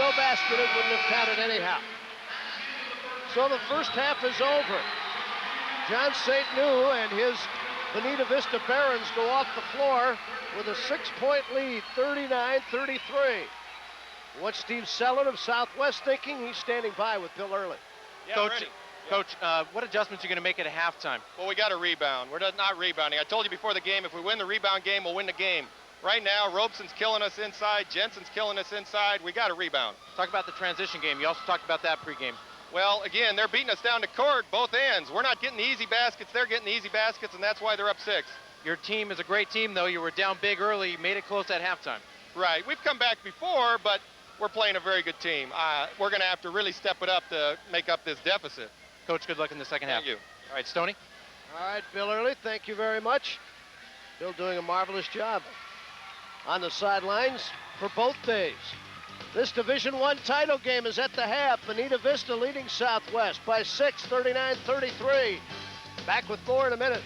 No basket. It wouldn't have counted anyhow. So the first half is over. John St. New and his Bonita Vista Barons go off the floor with a 6-point lead, 39-33. What's Steve Sellen of Southwest thinking? He's standing by with Bill Early. Yeah, Coach, what adjustments are you going to make at halftime? Well, we got to rebound. We're not rebounding. I told you before the game, if we win the rebound game, we'll win the game. Right now, Robeson's killing us inside. Jensen's killing us inside. We got to rebound. Talk about the transition game. You also talked about that pregame. Well, again, they're beating us down the court, both ends. We're not getting the easy baskets. They're getting the easy baskets, and that's why they're up 6. Your team is a great team, though. You were down big early. You made it close at halftime. Right. We've come back before, but we're playing a very good team. We're going to have to really step it up to make up this deficit. Coach, good luck in the second half. Thank you. All right, Stoney. All right, Bill Early, thank you very much. Bill doing a marvelous job on the sidelines for both days. This Division I title game is at the half. Bonita Vista leading Southwest by 6, 39-33. Back with more in a minute.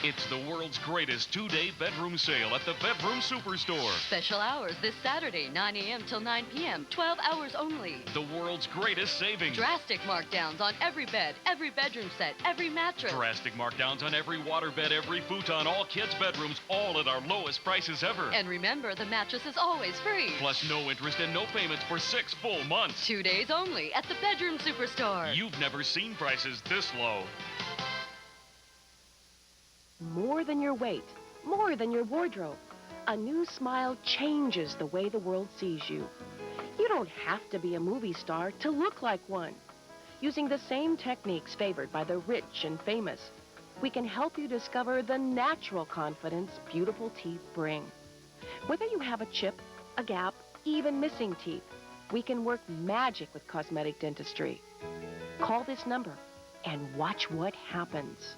It's the world's greatest 2-day bedroom sale at the Bedroom Superstore. Special hours this Saturday, 9 a.m. till 9 p.m., 12 hours only. The world's greatest savings. Drastic markdowns on every bed, every bedroom set, every mattress. Drastic markdowns on every waterbed, every futon, all kids' bedrooms, all at our lowest prices ever. And remember, the mattress is always free. Plus no interest and no payments for 6 full months. 2 days only at the Bedroom Superstore. You've never seen prices this low. More than your weight, more than your wardrobe. A new smile changes the way the world sees you. You don't have to be a movie star to look like one. Using the same techniques favored by the rich and famous, we can help you discover the natural confidence beautiful teeth bring. Whether you have a chip, a gap, even missing teeth, we can work magic with cosmetic dentistry. Call this number and watch what happens.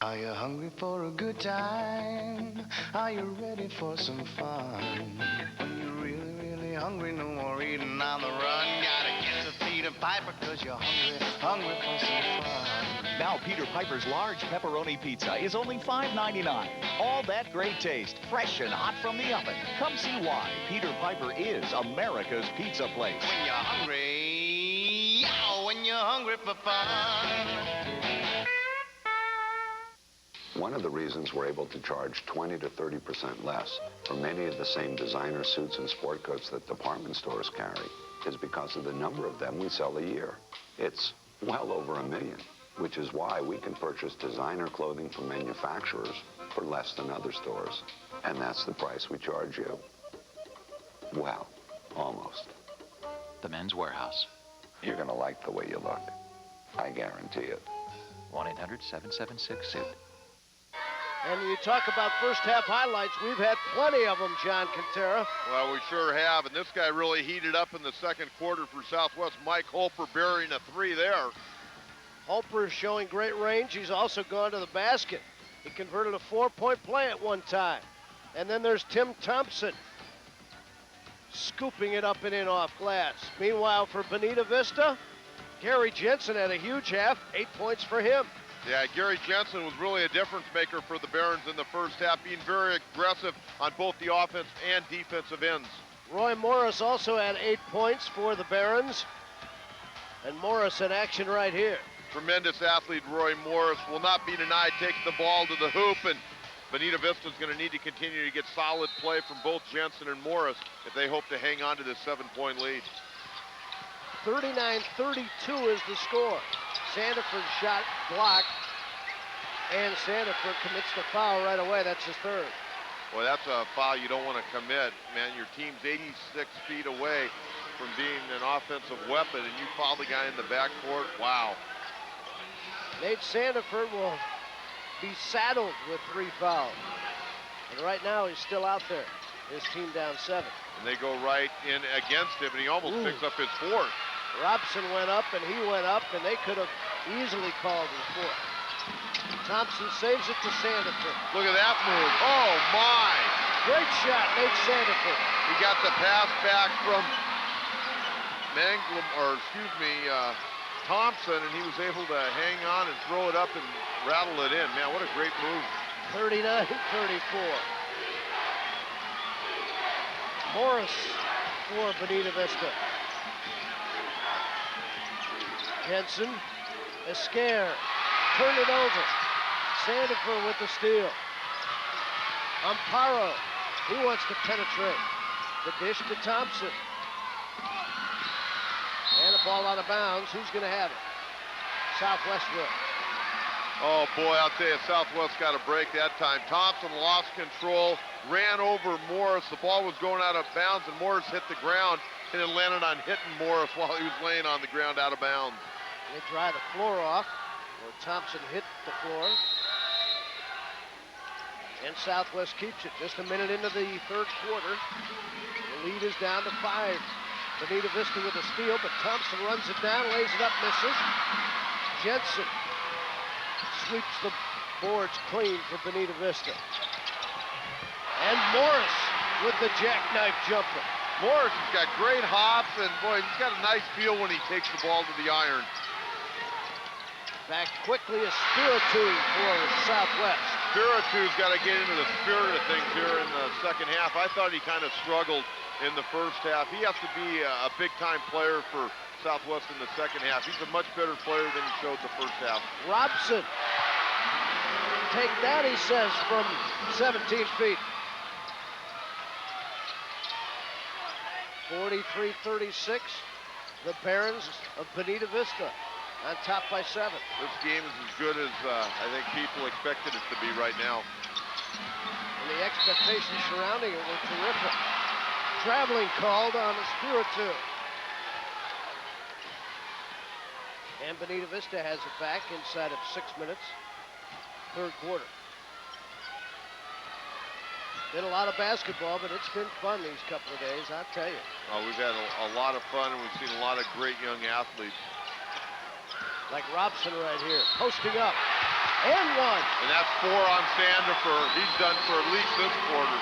Are you hungry for a good time? Are you ready for some fun? When you're really, really hungry, no more eating on the run. Gotta get to Peter Piper, cause you're hungry for some fun. Now Peter Piper's large pepperoni pizza is only $5.99. All that great taste, fresh and hot from the oven. Come see why Peter Piper is America's pizza place. When you're hungry, oh, when you're hungry for fun. One of the reasons we're able to charge 20 to 30% less for many of the same designer suits and sport coats that department stores carry is because of the number of them we sell a year. It's well over 1 million. which is why we can purchase designer clothing from manufacturers for less than other stores. And that's the price we charge you. Well, almost. The Men's Warehouse. You're gonna like the way you look. I guarantee it. 1-800-776-SUIT. And you talk about first half highlights, we've had plenty of them, John Quintero. Well, we sure have, and this guy really heated up in the second quarter for Southwest. Mike Holper burying a 3 there. Holper is showing great range. He's also gone to the basket. He converted a 4-point play at one time. And then there's Tim Thompson scooping it up and in off glass. Meanwhile, for Bonita Vista, Gary Jensen had a huge half, 8 points for him. Yeah, Gary Jensen was really a difference maker for the Barons in the first half, being very aggressive on both the offense and defensive ends. Roy Morris also had 8 points for the Barons. And Morris in action right here. Tremendous athlete, Roy Morris, will not be denied taking the ball to the hoop, and Bonita Vista is going to need to continue to get solid play from both Jensen and Morris if they hope to hang on to this 7-point lead. 39-32 is the score. Sandiford shot blocked, and Sandiford commits the foul right away. That's his third. Well, that's a foul you don't want to commit. Man, your team's 86 feet away from being an offensive weapon, and you foul the guy in the backcourt. Wow. Nate Sandiford will be saddled with 3 fouls. And right now he's still out there. His team down 7. And they go right in against him, and he almost picks up his 4th. Robson went up, and he went up, and they could have easily called his 4th. Thompson saves it to Sandiford. Look at that move. Oh, my. Great shot, Nate Sandiford. He got the pass back from Thompson, and he was able to hang on and throw it up and rattle it in. Man, what a great move. 39-34. Morris for Bonita Vista. Jensen, Esquire, turn it over. Sandiford with the steal. Amparo, he wants to penetrate. The dish to Thompson. And a ball out of bounds. Who's going to have it? Southwest will. Oh, boy, I'll tell you, Southwest got a break that time. Thompson lost control, ran over Morris. The ball was going out of bounds, and Morris hit the ground, and it landed on hitting Morris while he was laying on the ground out of bounds. They dry the floor off, where Thompson hit the floor. And Southwest keeps it just a minute into the third quarter. The lead is down to 5. Bonita Vista with a steal, but Thompson runs it down, lays it up, misses. Jensen sweeps the boards clean for Bonita Vista. And Morris with the jackknife jumper. Morris has got great hops, and boy, he's got a nice feel when he takes the ball to the iron. Back quickly is Spiritu for Southwest. Spiritu's got to get into the spirit of things here in the second half. I thought he kind of struggled in the first half. He has to be a big-time player for Southwest in the second half. He's a much better player than he showed the first half. Robson, take that, he says, from 17 feet. 43-36, the Barons of Bonita Vista on top by 7. This game is as good as I think people expected it to be right now. And the expectations surrounding it were terrific. Traveling called on Espiritu. And Bonita Vista has it back inside of 6 minutes, third quarter. Been a lot of basketball, but it's been fun these couple of days, I'll tell you. Oh, we've had a lot of fun, and we've seen a lot of great young athletes. Like Robson right here, posting up, and 1. And that's 4 on Sandiford. He's done for at least this quarter.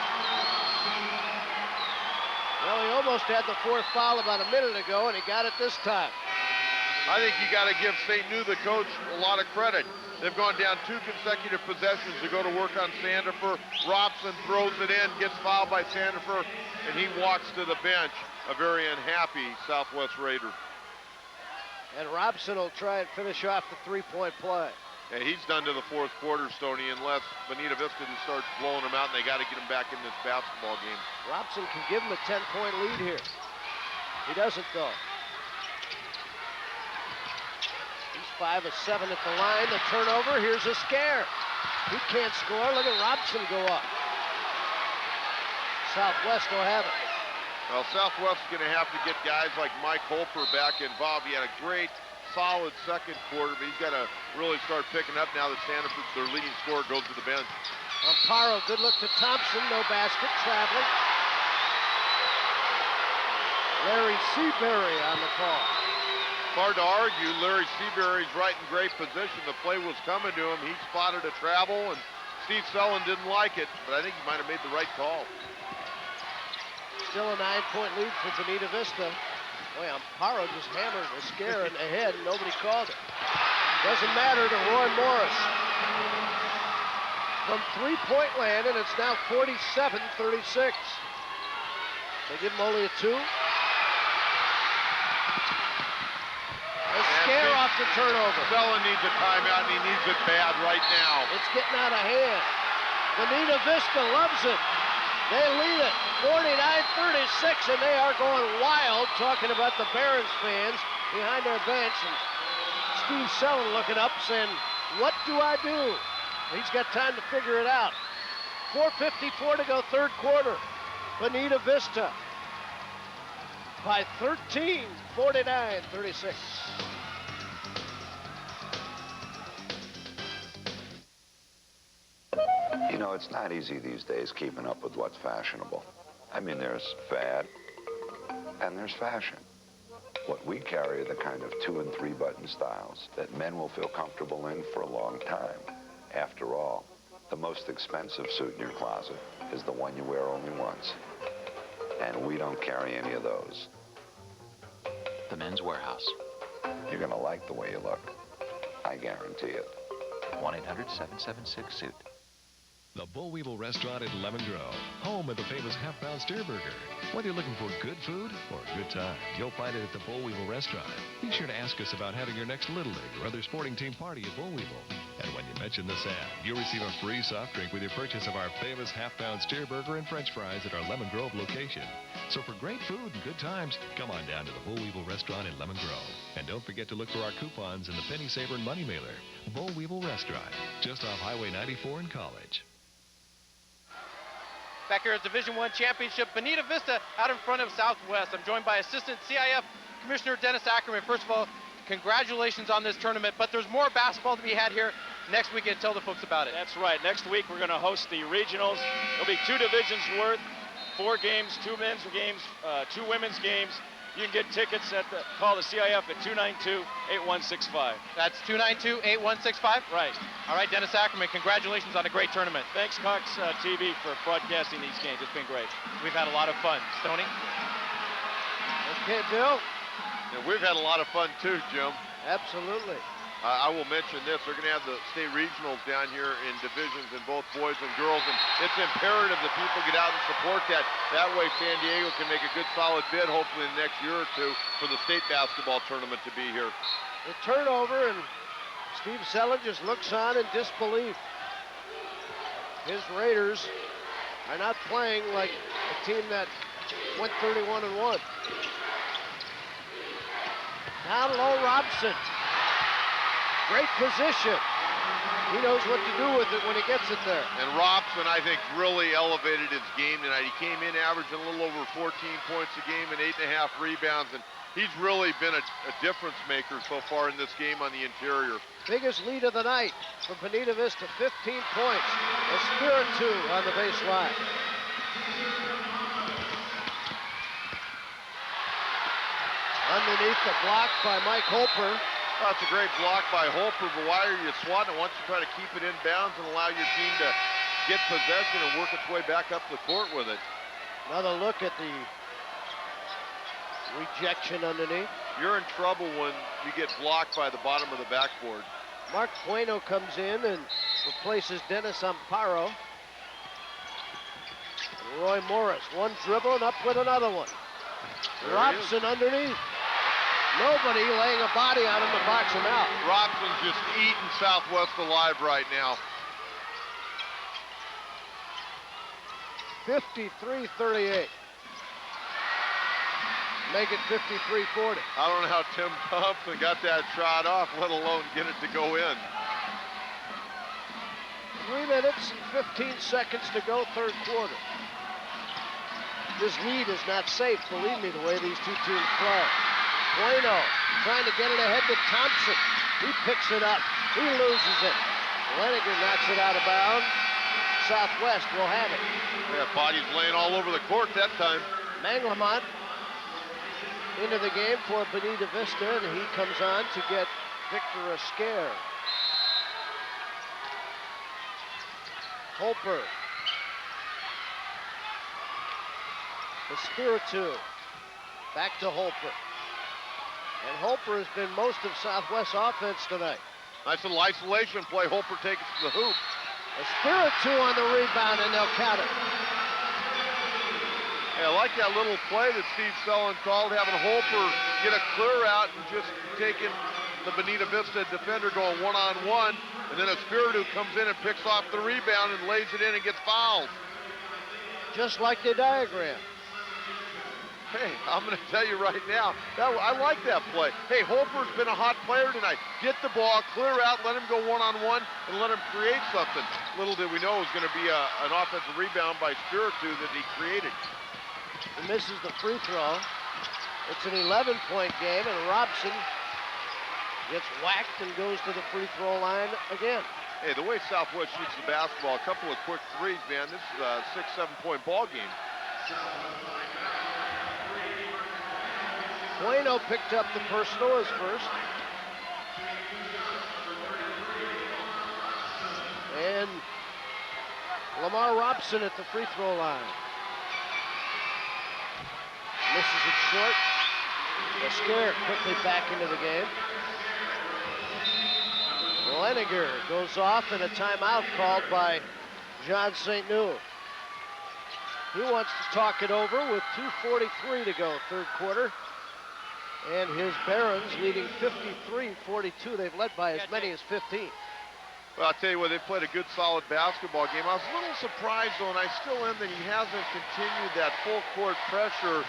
Well, he almost had the 4th foul about a minute ago, and he got it this time. I think you got to give St. New, the coach, a lot of credit. They've gone down 2 consecutive possessions to go to work on Sandiford. Robson throws it in, gets fouled by Sandiford, and he walks to the bench, a very unhappy Southwest Raider. And Robson will try and finish off the 3-point play. And he's done to the 4th quarter, Stoney, unless Bonita Vista just starts blowing him out, and they got to get him back in this basketball game. Robson can give him a 10-point lead here. He doesn't, though. He's 5 of 7 at the line. The turnover. Here's a scare. He can't score. Look at Robson go up. Southwest will have it. Well, Southwest is going to have to get guys like Mike Holper back involved. He had a great, solid second quarter, but he's got to really start picking up now that Sanford, their leading scorer, goes to the bench. Amparo, good look to Thompson. No basket, traveling. Larry Seabury on the call. Hard to argue. Larry Seabury's right in great position. The play was coming to him. He spotted a travel, and Steve Sellen didn't like it, but I think he might have made the right call. Still a 9-point lead for Bonita Vista. Boy, Amparo just hammered a scare in the head, and nobody called it. Doesn't matter to Roy Morris. From three-point land, and it's now 47-36. They give him only a 2. A scare off the turnover. Sellen needs a timeout, and he needs it bad right now. It's getting out of hand. Bonita Vista loves it. They lead it 49-36, and they are going wild talking about the Barons fans behind their bench. And Steve Sellen looking up saying, what do I do? He's got time to figure it out. 4:54 to go, third quarter. Bonita Vista by 13, 49-36. You know, it's not easy these days keeping up with what's fashionable. I mean, there's fad and there's fashion. What we carry are the kind of 2- and 3-button styles that men will feel comfortable in for a long time. After all, the most expensive suit in your closet is the one you wear only once. And we don't carry any of those. The Men's Warehouse. You're gonna like the way you look. I guarantee it. 1-800-776-SUIT. The Bull Weevil Restaurant in Lemon Grove, home of the famous half-pound steer burger. Whether you're looking for good food or a good time, you'll find it at the Bull Weevil Restaurant. Be sure to ask us about having your next Little League or other sporting team party at Bull Weevil. And when you mention this ad, you'll receive a free soft drink with your purchase of our famous half-pound steer burger and French fries at our Lemon Grove location. So for great food and good times, come on down to the Bull Weevil Restaurant in Lemon Grove. And don't forget to look for our coupons in the Penny Saver and Money Mailer. Bull Weevil Restaurant, just off Highway 94 in College. Back here at Division I Championship, Bonita Vista out in front of Southwest. I'm joined by Assistant CIF Commissioner Dennis Ackerman. First of all, congratulations on this tournament, but there's more basketball to be had here next weekend. Tell the folks about it. That's right. Next week we're going to host the regionals. There'll be 2 divisions worth, 4 games, 2 men's games, 2 women's games. You can get tickets at call the CIF at 292-8165. That's 292-8165? Right. All right, Dennis Ackerman, congratulations on a great tournament. Thanks, Cox TV, for broadcasting these games. It's been great. We've had a lot of fun. Stoney? Okay, Bill. Yeah, we've had a lot of fun too, Jim. Absolutely. I will mention this. They're going to have the state regionals down here in divisions in both boys and girls, and it's imperative that people get out and support that. That way San Diego can make a good solid bid, hopefully in the next year or two, for the state basketball tournament to be here. The turnover, and Steve Sellen just looks on in disbelief. His Raiders are not playing like a team that went 31-1. Down low, Robson. Great position. He knows what to do with it when he gets it there. And Robson, I think, really elevated his game tonight. He came in averaging a little over 14 points a game and 8.5 rebounds, and he's really been a difference maker so far in this game on the interior. Biggest lead of the night for Bonita Vista, 15 points. Espiritu on the baseline. Underneath the block by Mike Holper. Well, that's a great block by Holper, but why are you swatting it? Why don't you try to keep it in bounds and allow your team to get possession and work its way back up the court with it? Another look at the rejection underneath. You're in trouble when you get blocked by the bottom of the backboard. Mark Bueno comes in and replaces Dennis Amparo. And Roy Morris, one dribble and up with another one. Robson underneath. Nobody laying a body on him to box him out. Robson's just eating Southwest alive right now. 53-38. make it 53-40. I don't know how Tim Thompson got that shot off, let alone get it to go in. 3 minutes and 15 seconds to go, third quarter. This lead is not safe, believe me, the way these two teams play. Bueno trying to get it ahead to Thompson. He picks it up. He loses it. Leniger knocks it out of bounds. Southwest will have it. Yeah, body's laying all over the court that time. Manglemont into the game for Bonita Vista, and he comes on to get Victor Esquer. Holper. Espiritu. Back to Holper. And Holper has been most of Southwest's offense tonight. Nice little isolation play. Holper takes it to the hoop. Espiritu on the rebound, and they'll count it. Hey, I like that little play that Steve Sullen called, having Holper get a clear out and just taking the Bonita Vista defender going one-on-one, and then Espiritu comes in and picks off the rebound and lays it in and gets fouled. Just like the diagram. Hey, I'm going to tell you right now, I like that play. Hey, Holper's been a hot player tonight. Get the ball, clear out, let him go one-on-one, and let him create something. Little did we know it was going to be an offensive rebound by Espiritu that he created. He misses the free throw. It's an 11-point game, and Robson gets whacked and goes to the free throw line again. Hey, the way Southwest shoots the basketball, a couple of quick threes, man, this is a 6-7 point ball game. Bueno picked up the personal as first. And Lamar Robson at the free throw line. Misses it short. Esquer quickly back into the game. Leniger goes off and a timeout called by John St. New. He wants to talk it over with 2:43 to go, third quarter. And his Barons leading 53-42. They've led by as many as 15. Well, I'll tell you what, they played a good, solid basketball game. I was a little surprised, though, and I still am, that he hasn't continued that full-court pressure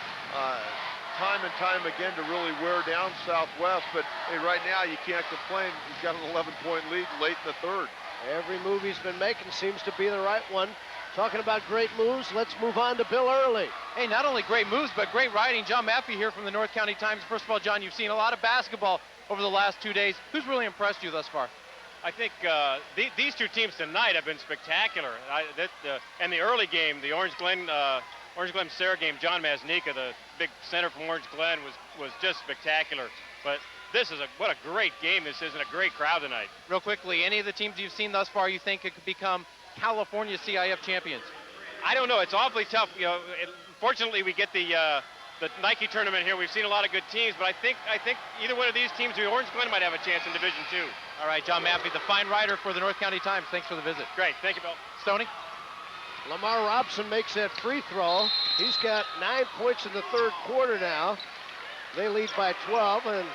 time and time again to really wear down Southwest. But, hey, right now, you can't complain. He's got an 11-point lead late in the third. Every move he's been making seems to be the right one. Talking about great moves, let's move on to Bill Early. Hey, not only great moves, but great writing. John Maffey here from the North County Times. First of all, John, you've seen a lot of basketball over the last 2 days. Who's really impressed you thus far? I think these two teams tonight have been spectacular. And the early game, the Orange Glen Sarah game, John Maznika, the big center from Orange Glen, was just spectacular. But what a great game this is, and a great crowd tonight. Real quickly, any of the teams you've seen thus far you think it could become California CIF champions? I don't know. It's awfully tough. Fortunately, we get the Nike tournament here. We've seen a lot of good teams, but I think either one of these teams, the Orange Glen, might have a chance in Division II. All right, John Maffey, the fine writer for the North County Times. Thanks for the visit. Great. Thank you, Bill. Stoney? Lamar Robson makes that free throw. He's got 9 points in the third quarter now. They lead by 12, and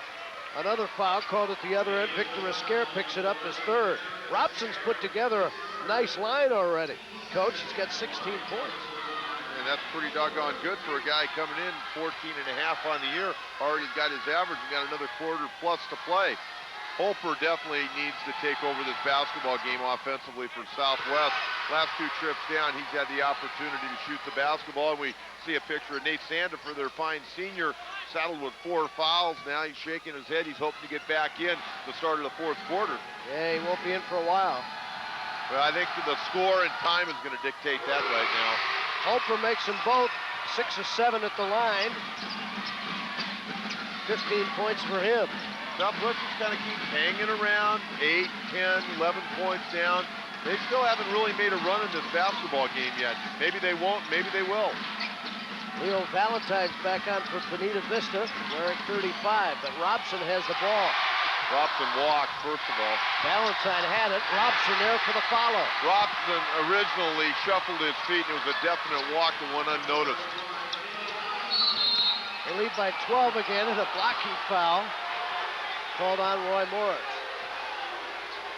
another foul called at the other end. Victor Esquer picks it up as third. Robson's put together a nice line already. Coach, he's got 16 points. And that's pretty doggone good for a guy coming in 14 and a half on the year. Already got his average and got another quarter plus to play. Holper definitely needs to take over this basketball game offensively for Southwest. Last two trips down, he's had the opportunity to shoot the basketball, and we see a picture of Nate Sandifer, their fine senior, saddled with 4 fouls. Now he's shaking his head. He's hoping to get back in the start of the fourth quarter. Yeah, he won't be in for a while. Well, I think the score and time is going to dictate that right now. Holper makes them both 6 of 7 at the line. 15 points for him. Southwest just kind of keeps hanging around, 8, 10, 11 points down. They still haven't really made a run in this basketball game yet. Maybe they won't, maybe they will. Leo Valentine's back on for Bonita Vista, wearing 35, but Robson has the ball. Robson walked, first of all. Valentine had it. Robson there for the follow. Robson originally shuffled his feet, and it was a definite walk that went unnoticed. They lead by 12 again, and a blocking foul called on Roy Morris.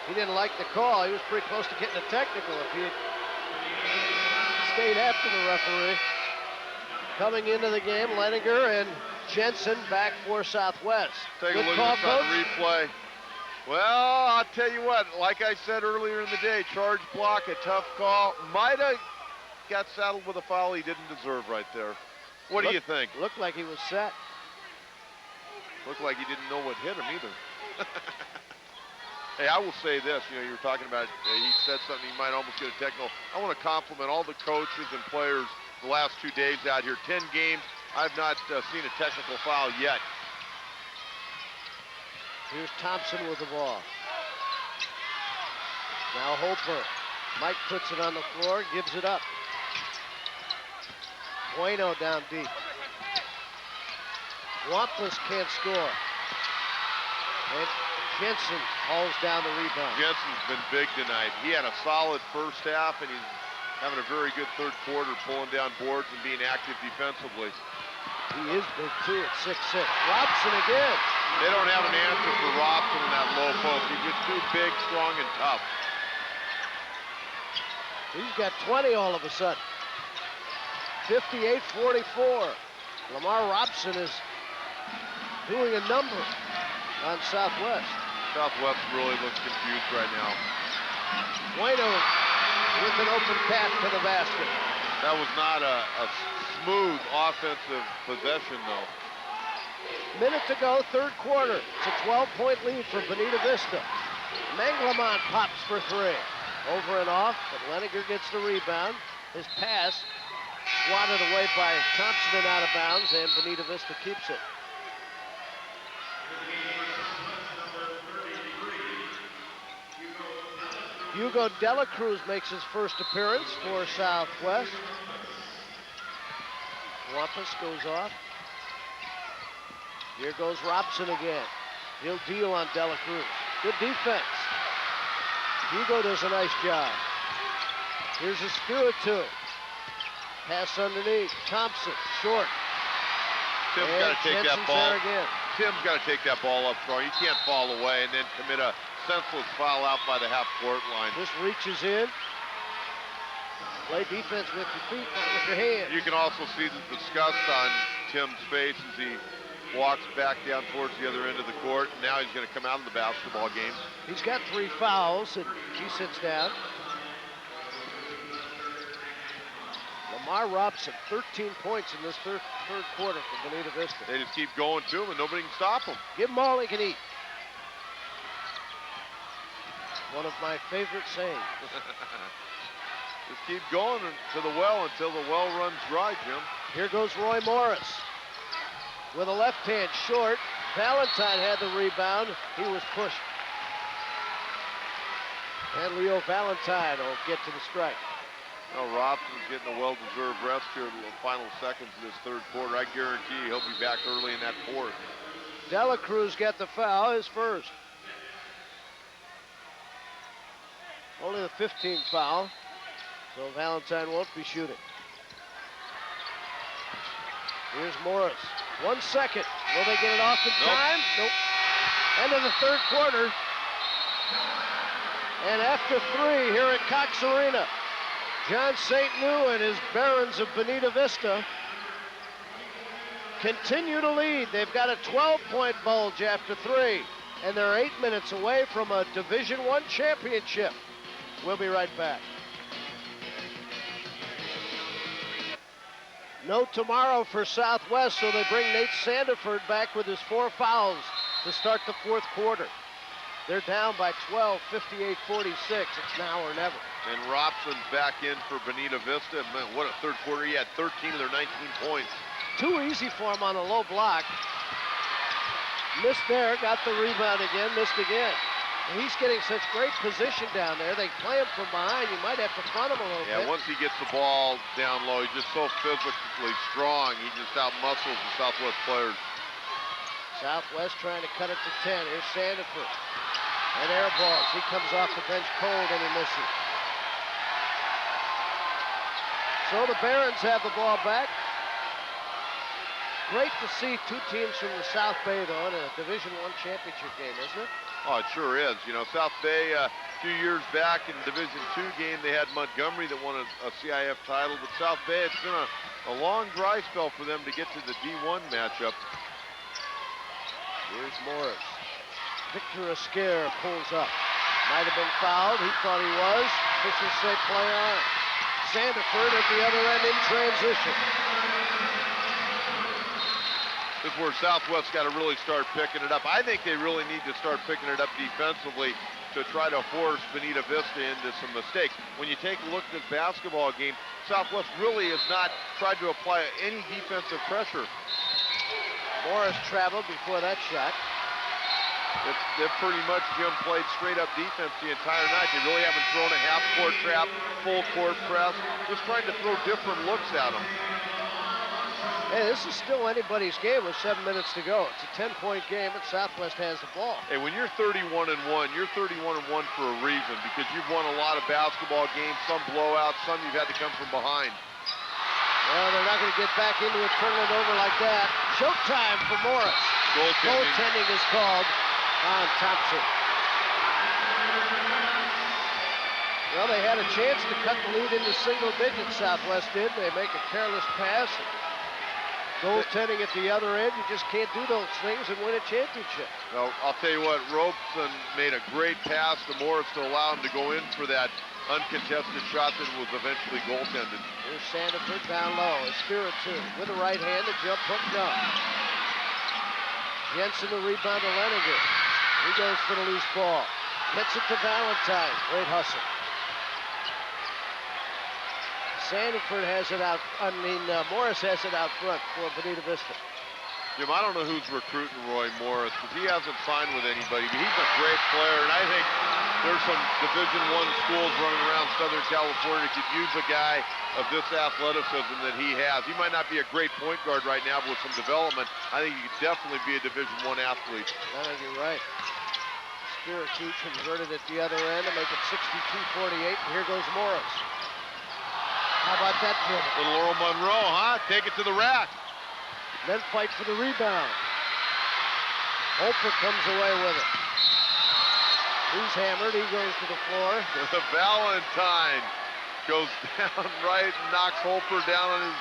He didn't like the call. He was pretty close to getting a technical if he had stayed after the referee. Coming into the game, Leniger and Jensen back for Southwest. Take a Good look call, at this on Coach. the replay. Well, I'll tell you what, like I said earlier in the day, charge block, a tough call. Might have got saddled with a foul he didn't deserve right there. What do you think? Looked like he was set. Looked like he didn't know what hit him either. Hey, I will say this, you know, you were talking about, he said something, he might almost get a technical. I want to compliment all the coaches and players the last 2 days out here. 10 games, I've not seen a technical foul yet. Here's Thompson with the ball. Now Holper. Mike puts it on the floor, gives it up. Bueno down deep. Wampus can't score. And Jensen hauls down the rebound. Jensen's been big tonight. He had a solid first half, and he's having a very good third quarter, pulling down boards and being active defensively. He is big, too, at 6'6". Robson again. They don't have an answer for Robson in that low post. He's just too big, strong, and tough. He's got 20 all of a sudden. 58-44. Lamar Robson is doing a number on Southwest. Southwest really looks confused right now. Bueno with an open pass to the basket. That was not a smooth offensive possession, though. Minute to go, third quarter. It's a 12-point lead for Bonita Vista. Manglamont pops for 3. Over and off, but Leninger gets the rebound. His pass swatted away by Thompson and out of bounds, and Bonita Vista keeps it. Hugo Dela Cruz makes his first appearance for Southwest. Wampus goes off. Here goes Robson again. He'll deal on Dela Cruz. Good defense. Hugo does a nice job. Here's Espiritu. Pass underneath. Thompson, short. Tim's got to take that Jensen's ball. there again. Tim's got to take that ball up strong. He can't fall away and then commit a senseless foul out by the half-court line. Just reaches in. Play defense with your feet, not with your hands. You can also see the disgust on Tim's face as he walks back down towards the other end of the court. Now he's going to come out of the basketball game. He's got 3 fouls, and he sits down. Lamar Robson, 13 points in this third quarter for Bonita Vista. They just keep going to him, and nobody can stop him. Give him all he can eat. One of my favorite sayings. Just keep going to the well until the well runs dry, Jim. Here goes Roy Morris with a left hand short. Valentine had the rebound. He was pushed. And Leo Valentine will get to the strike. Well, Robson's getting a well-deserved rest here in the final seconds of this third quarter. I guarantee you he'll be back early in that fourth. Dela Cruz got the foul, his first. Only the 15th foul, so Valentine won't be shooting. Here's Morris. 1 second. Will they get it off in time? Nope. End of the third quarter. And after 3 here at Cox Arena, John St. New and his Barons of Bonita Vista continue to lead. They've got a 12-point bulge after 3, and they're 8 minutes away from a Division I championship. We'll be right back. No tomorrow for Southwest, so they bring Nate Sandiford back with his 4 fouls to start the fourth quarter. They're down by 12, 58-46. It's now or never. And Robson's back in for Bonita Vista. Man, what a third quarter. He had 13 of their 19 points. Too easy for him on a low block. Missed there, got the rebound again, missed again. And he's getting such great position down there. They play him from behind. You might have to front him a little bit. Yeah, once he gets the ball down low, he's just so physically strong. He just out-muscles the Southwest players. Southwest trying to cut it to 10. Here's Sandiford. And air balls. He comes off the bench cold and he misses. So the Barons have the ball back. Great to see 2 teams from the South Bay, though, in a Division I championship game, isn't it? Oh, it sure is. You know, South Bay few years back in Division II game, they had Montgomery that won a CIF title, but South Bay, it's been a long dry spell for them to get to the D1 matchup. Here's Morris. Victor Esquire pulls up. Might have been fouled. He thought he was. Officials say play on. Sandiford at the other end in transition. This is where Southwest got to really start picking it up. I think they really need to start picking it up defensively to try to force Bonita Vista into some mistakes. When you take a look at this basketball game, Southwest really has not tried to apply any defensive pressure. Morris traveled before that shot. They've pretty much, Jim, played straight-up defense the entire night. They really haven't thrown a half-court trap, full-court press, just trying to throw different looks at them. Hey, this is still anybody's game with 7 minutes to go. It's a 10-point game, and Southwest has the ball. Hey, when you're 31-1, you're 31-1 for a reason, because you've won a lot of basketball games, some blowouts, some you've had to come from behind. Well, they're not going to get back into it, turning it over like that. Showtime for Morris. Goaltending is called on Thompson. Well, they had a chance to cut the lead into single digits, Southwest did. They make a careless pass. Goaltending at the other end, you just can't do those things and win a championship. Well, I'll tell you what, Robeson made a great pass to Morris to allow him to go in for that uncontested shot that was eventually goaltended. Here's Sandiford down low. Espiritu with the right hand, the jump hook, no. Jensen the rebound to Leninger. He goes for the loose ball. Gets it to Valentine. Great hustle. Sandiford has it out, Morris has it out front for Bonita Vista. Jim, I don't know who's recruiting Roy Morris, because he hasn't signed with anybody, but he's a great player, and I think there's some Division I schools running around Southern California that could use a guy of this athleticism that he has. He might not be a great point guard right now, but with some development, I think he could definitely be a Division I athlete. I think you're right. Spiritu converted at the other end to make it 62-48, and here goes Morris. How about that dribble? Little Earl Monroe, huh? Take it to the rack. Then fight for the rebound. Holper comes away with it. He's hammered. He goes to the floor. Valentine goes down right and knocks Holper down on his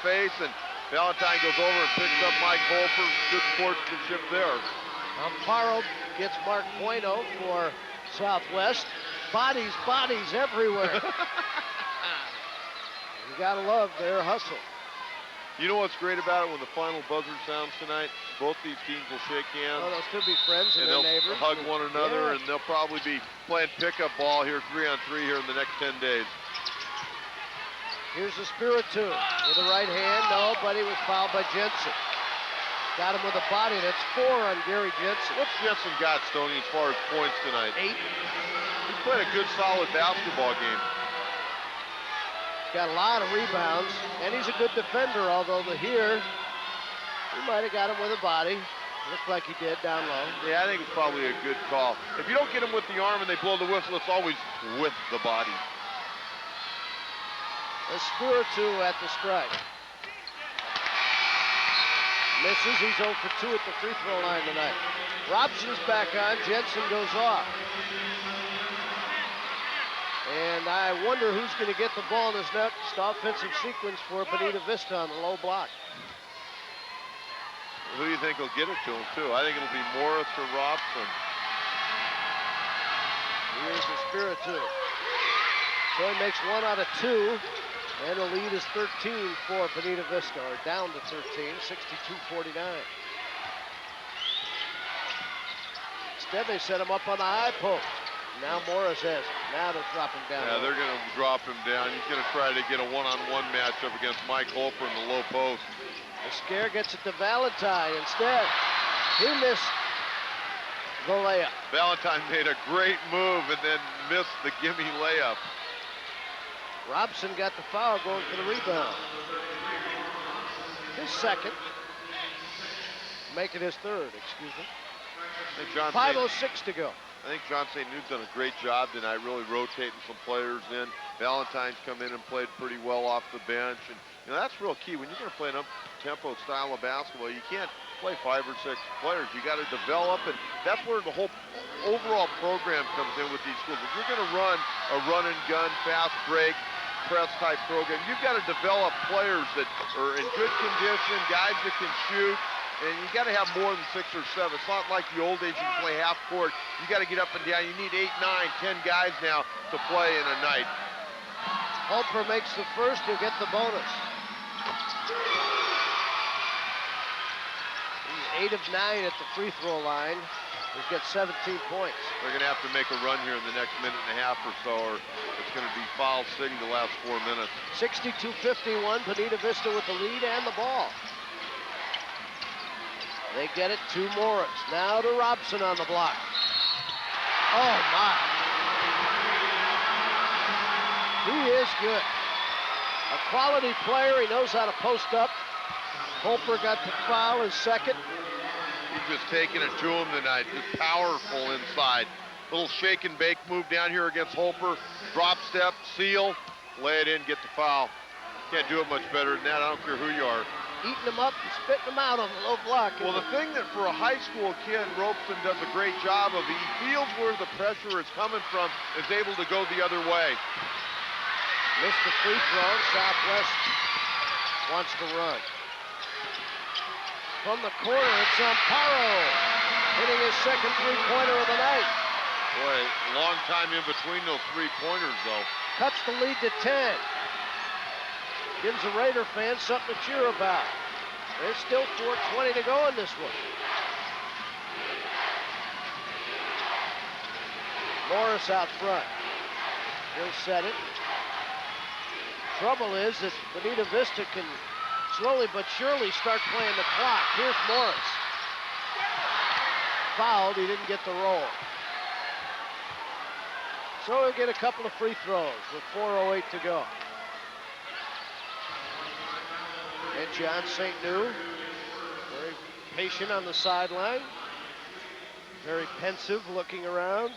face, and Valentine goes over and picks up Mike Holper. Good sportsmanship there. Amparo gets Mark Bueno for Southwest. Bodies everywhere. You gotta love their hustle. You know what's great about it when the final buzzer sounds tonight? Both these teams will shake hands. Oh, they'll still be friends and they'll neighbors. Hug one another, yeah. And they'll probably be playing pickup ball here 3-on-3 here in the next 10 days. Here's the Spiritu with the right hand. No, but he was fouled by Jensen. Got him with a body. That's 4 on Gary Jensen. What's Jensen got, Stoney, as far as points tonight? 8. He's played a good, solid basketball game. Got a lot of rebounds, and he's a good defender, although here, he might have got him with a body. Looked like he did down low. Yeah, I think it's probably a good call. If you don't get him with the arm and they blow the whistle, it's always with the body. Espiritu at the strike. Misses, he's 0 for 2 at the free throw line tonight. Robson's back on, Jensen goes off. And I wonder who's going to get the ball in this next offensive sequence for Bonita Vista on the low block. Who do you think will get it to him, too? I think it'll be Morris or Robson. Here's the Spiritu. So he makes 1 out of 2. And the lead is 13 for Bonita Vista, or down to 13, 62-49. Instead, they set him up on the high post. Now Morris has it. Now they're dropping down. Yeah, they're going to drop him down. He's going to try to get a one-on-one matchup against Mike Holper in the low post. Esquire gets it to Valentine. Instead, he missed the layup. Valentine made a great move and then missed the gimme layup. Robson got the foul, going for the rebound. His second. Make it his third, excuse me. I think John 5:06 to go. I think John St. Nude's done a great job tonight, really rotating some players in. Valentine's come in and played pretty well off the bench. And you know, that's real key. When you're going to play an up-tempo style of basketball, you can't play 5 or 6 players. You got to develop, and that's where the whole overall program comes in with these schools. If you're going to run a run and gun, fast break, press type program, you've got to develop players that are in good condition, guys that can shoot, and you got to have more than 6 or 7. It's not like the old days you can play half court. You got to get up and down. You need 8, 9, 10 guys now to play in a night. Holper makes the first, he'll get the bonus. He's 8 of 9 at the free throw line. He's got 17 points. They're going to have to make a run here in the next minute and a half or so, or it's going to be foul city the last 4 minutes. 62-51, Bonita Vista with the lead and the ball. They get it to Morris. Now to Robson on the block. Oh, my. He is good. A quality player. He knows how to post up. Holper got the foul, his second. He's just taking it to him tonight. Just powerful inside. Little shake and bake move down here against Holper. Drop step, seal, lay it in, get the foul. Can't do it much better than that. I don't care who you are. Eating them up and spitting them out on the low block. Well, the thing that for a high school kid, Robeson does a great job of, he feels where the pressure is coming from, is able to go the other way. Missed the free throw. Southwest wants to run. From the corner, it's Amparo hitting his second three-pointer of the night. Boy, long time in between those three-pointers, though. Cuts the lead to 10. Gives the Raider fans something to cheer about. There's still 4:20 to go in this one. Morris out front. He'll set it. Trouble is that Bonita Vista can slowly but surely start playing the clock. Here's Morris. Fouled, he didn't get the roll. So he'll get a couple of free throws with 4:08 to go. And John St. New, very patient on the sideline. Very pensive, looking around.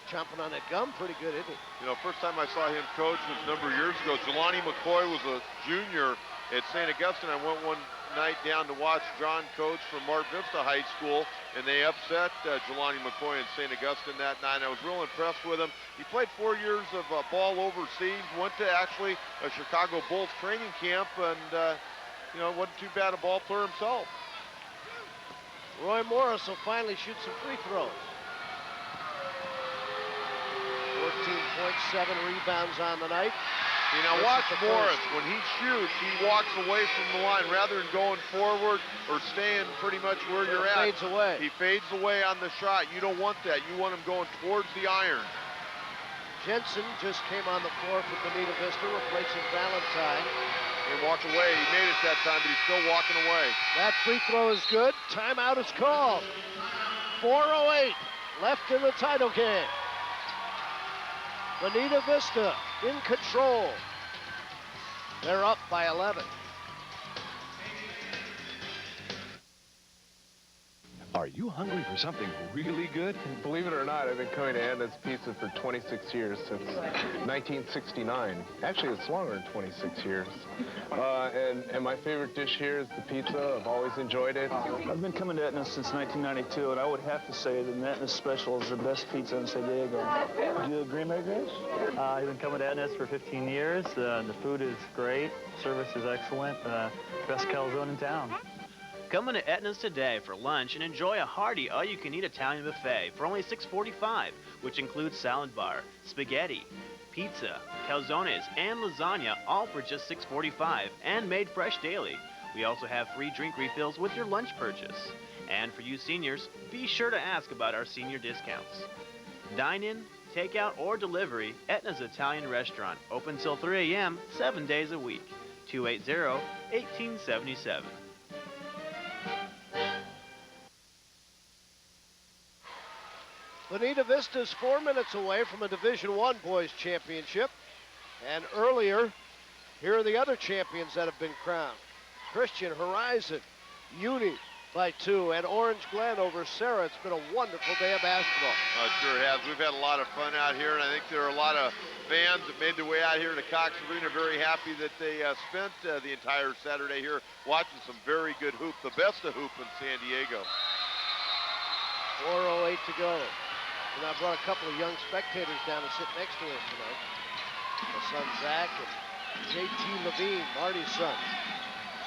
Chomping on that gum, pretty good, isn't he? You know, first time I saw him coach was a number of years ago. Jelani McCoy was a junior at St. Augustine. I went one night down to watch John coach from Mar Vista High School, and they upset Jelani McCoy in St. Augustine that night. I was real impressed with him. He played 4 years of ball overseas, went to actually a Chicago Bulls training camp, and, you know, wasn't too bad a ball player himself. Roy Morris will finally shoot some free throws. 14.7 rebounds on the night. You know, watch Morris. When he shoots, he walks away from the line rather than going forward or staying pretty much where you're at. He fades away. He fades away on the shot. You don't want that. You want him going towards the iron. Jensen just came on the floor for Bonita Vista, replacing Valentine. He walked away. He made it that time, but he's still walking away. That free throw is good. Timeout is called. 4:08 left in the title game. Bonita Vista in control. They're up by 11. Are you hungry for something really good? Believe it or not, I've been coming to Anna's Pizza for 26 years, since 1969. Actually, it's longer than 26 years. And my favorite dish here is the pizza. I've always enjoyed it. I've been coming to Etna's since 1992, and I would have to say that Etna's Special is the best pizza in San Diego. Do you agree, Mary Grace? I've been coming to Etna's for 15 years. The food is great. Service is excellent. Best calzone in town. Come in to Etna's today for lunch and enjoy a hearty all-you-can-eat Italian buffet for only $6.45, which includes salad bar, spaghetti, pizza, calzones, and lasagna, all for just $6.45 and made fresh daily. We also have free drink refills with your lunch purchase. And for you seniors, be sure to ask about our senior discounts. Dine-in, takeout, or delivery, Etna's Italian Restaurant, open till 3 a.m., 7 days a week. 280-1877. Bonita Vista is 4 minutes away from a Division I boys championship. And earlier, here are the other champions that have been crowned. Christian, Horizon, Uni, by 2. And Orange Glen over Sarah. It's been a wonderful day of basketball. It sure has. We've had a lot of fun out here, and I think there are a lot of fans that made their way out here to Cox Arena. Very happy that they spent the entire Saturday here watching some very good hoop, the best of hoop in San Diego. 4:08 to go. And I brought a couple of young spectators down to sit next to us tonight. My son Zach and JT Levine, Marty's son.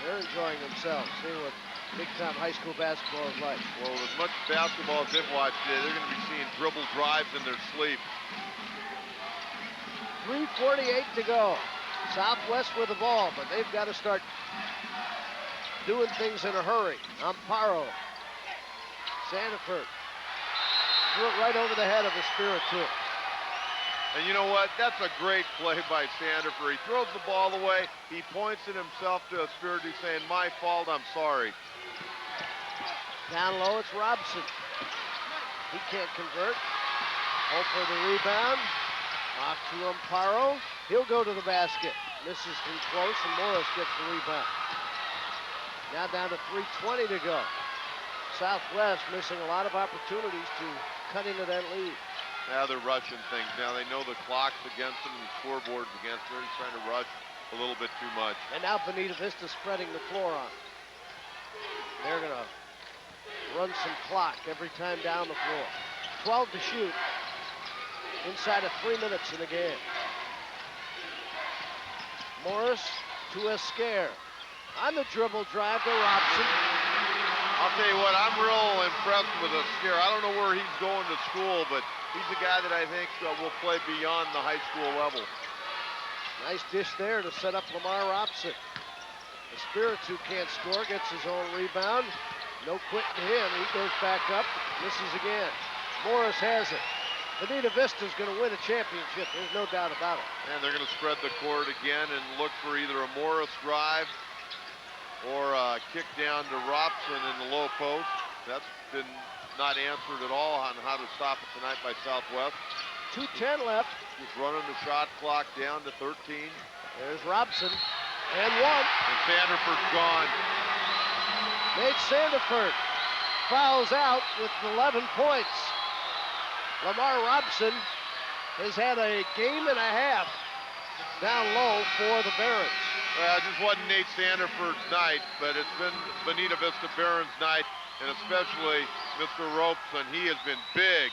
They're enjoying themselves, seeing what big-time high school basketball is like. Well, as much basketball as they've watched today, they're going to be seeing dribble drives in their sleep. 3:48 to go. Southwest with the ball, but they've got to start doing things in a hurry. Amparo. Sandiford. Threw it right over the head of Espiritu. And you know what? That's a great play by Sandiford. He throws the ball away. He points it himself to Espiritu saying, my fault, I'm sorry. Down low, it's Robson. He can't convert. Hope for the rebound. Off to Amparo. He'll go to the basket. Misses from close, and Morris gets the rebound. Now down to 3:20 to go. Southwest missing a lot of opportunities to cut into that lead. Now they're rushing things. Now they know the clock's against them and the scoreboard's against them. They're just trying to rush a little bit too much. And now Bonita Vista spreading the floor on. They're going to run some clock every time down the floor. 12 to shoot inside of 3 minutes in the game. Morris to Esquire. On the dribble drive to Robson. I'll tell you what, I'm real impressed with Esquire. I don't know where he's going to school, but he's a guy that I think will play beyond the high school level. Nice dish there to set up Lamar Robson. Espiritu can't score, gets his own rebound. No quitting him. He goes back up, misses again. Morris has it. Bonita Vista's going to win a championship. There's no doubt about it. And they're going to spread the court again and look for either a Morris drive or a kick down to Robson in the low post. That's been not answered at all on how to stop it tonight by Southwest. 2:10 left. Just running the shot clock down to 13. There's Robson, and one. And Sandiford's gone. Nate Sandiford fouls out with 11 points. Lamar Robson has had a game and a half down low for the Barons. Well, it just wasn't Nate Sandiford's night, but it's been Bonita Vista Barons' night, and especially Mr. Robeson. He has been big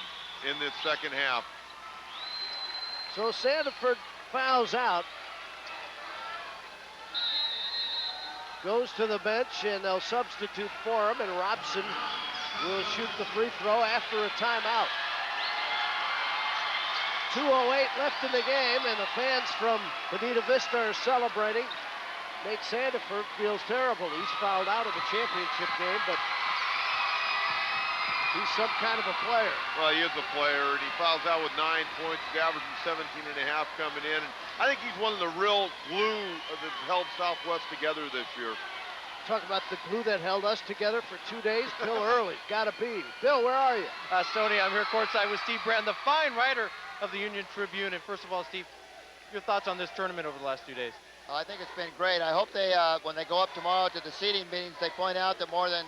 in this second half. So Sandiford fouls out. Goes to the bench, and they'll substitute for him, and Robson will shoot the free throw after a timeout. 2:08 left in the game, and the fans from Bonita Vista are celebrating. Nate Sandiford feels terrible. He's fouled out of the championship game, but he's some kind of a player. Well, he is a player, and he fouls out with 9 points. He's averaging 17 and a half coming in. And I think he's one of the real glue that held Southwest together this year. Talk about the glue that held us together for 2 days. Bill Early, gotta be. Bill, where are you? Stoney, I'm here courtside with Steve Brand, the fine writer of the Union Tribune. And first of all, Steve, your thoughts on this tournament over the last 2 days? I think it's been great. I hope they, when they go up tomorrow to the seating meetings, they point out that more than,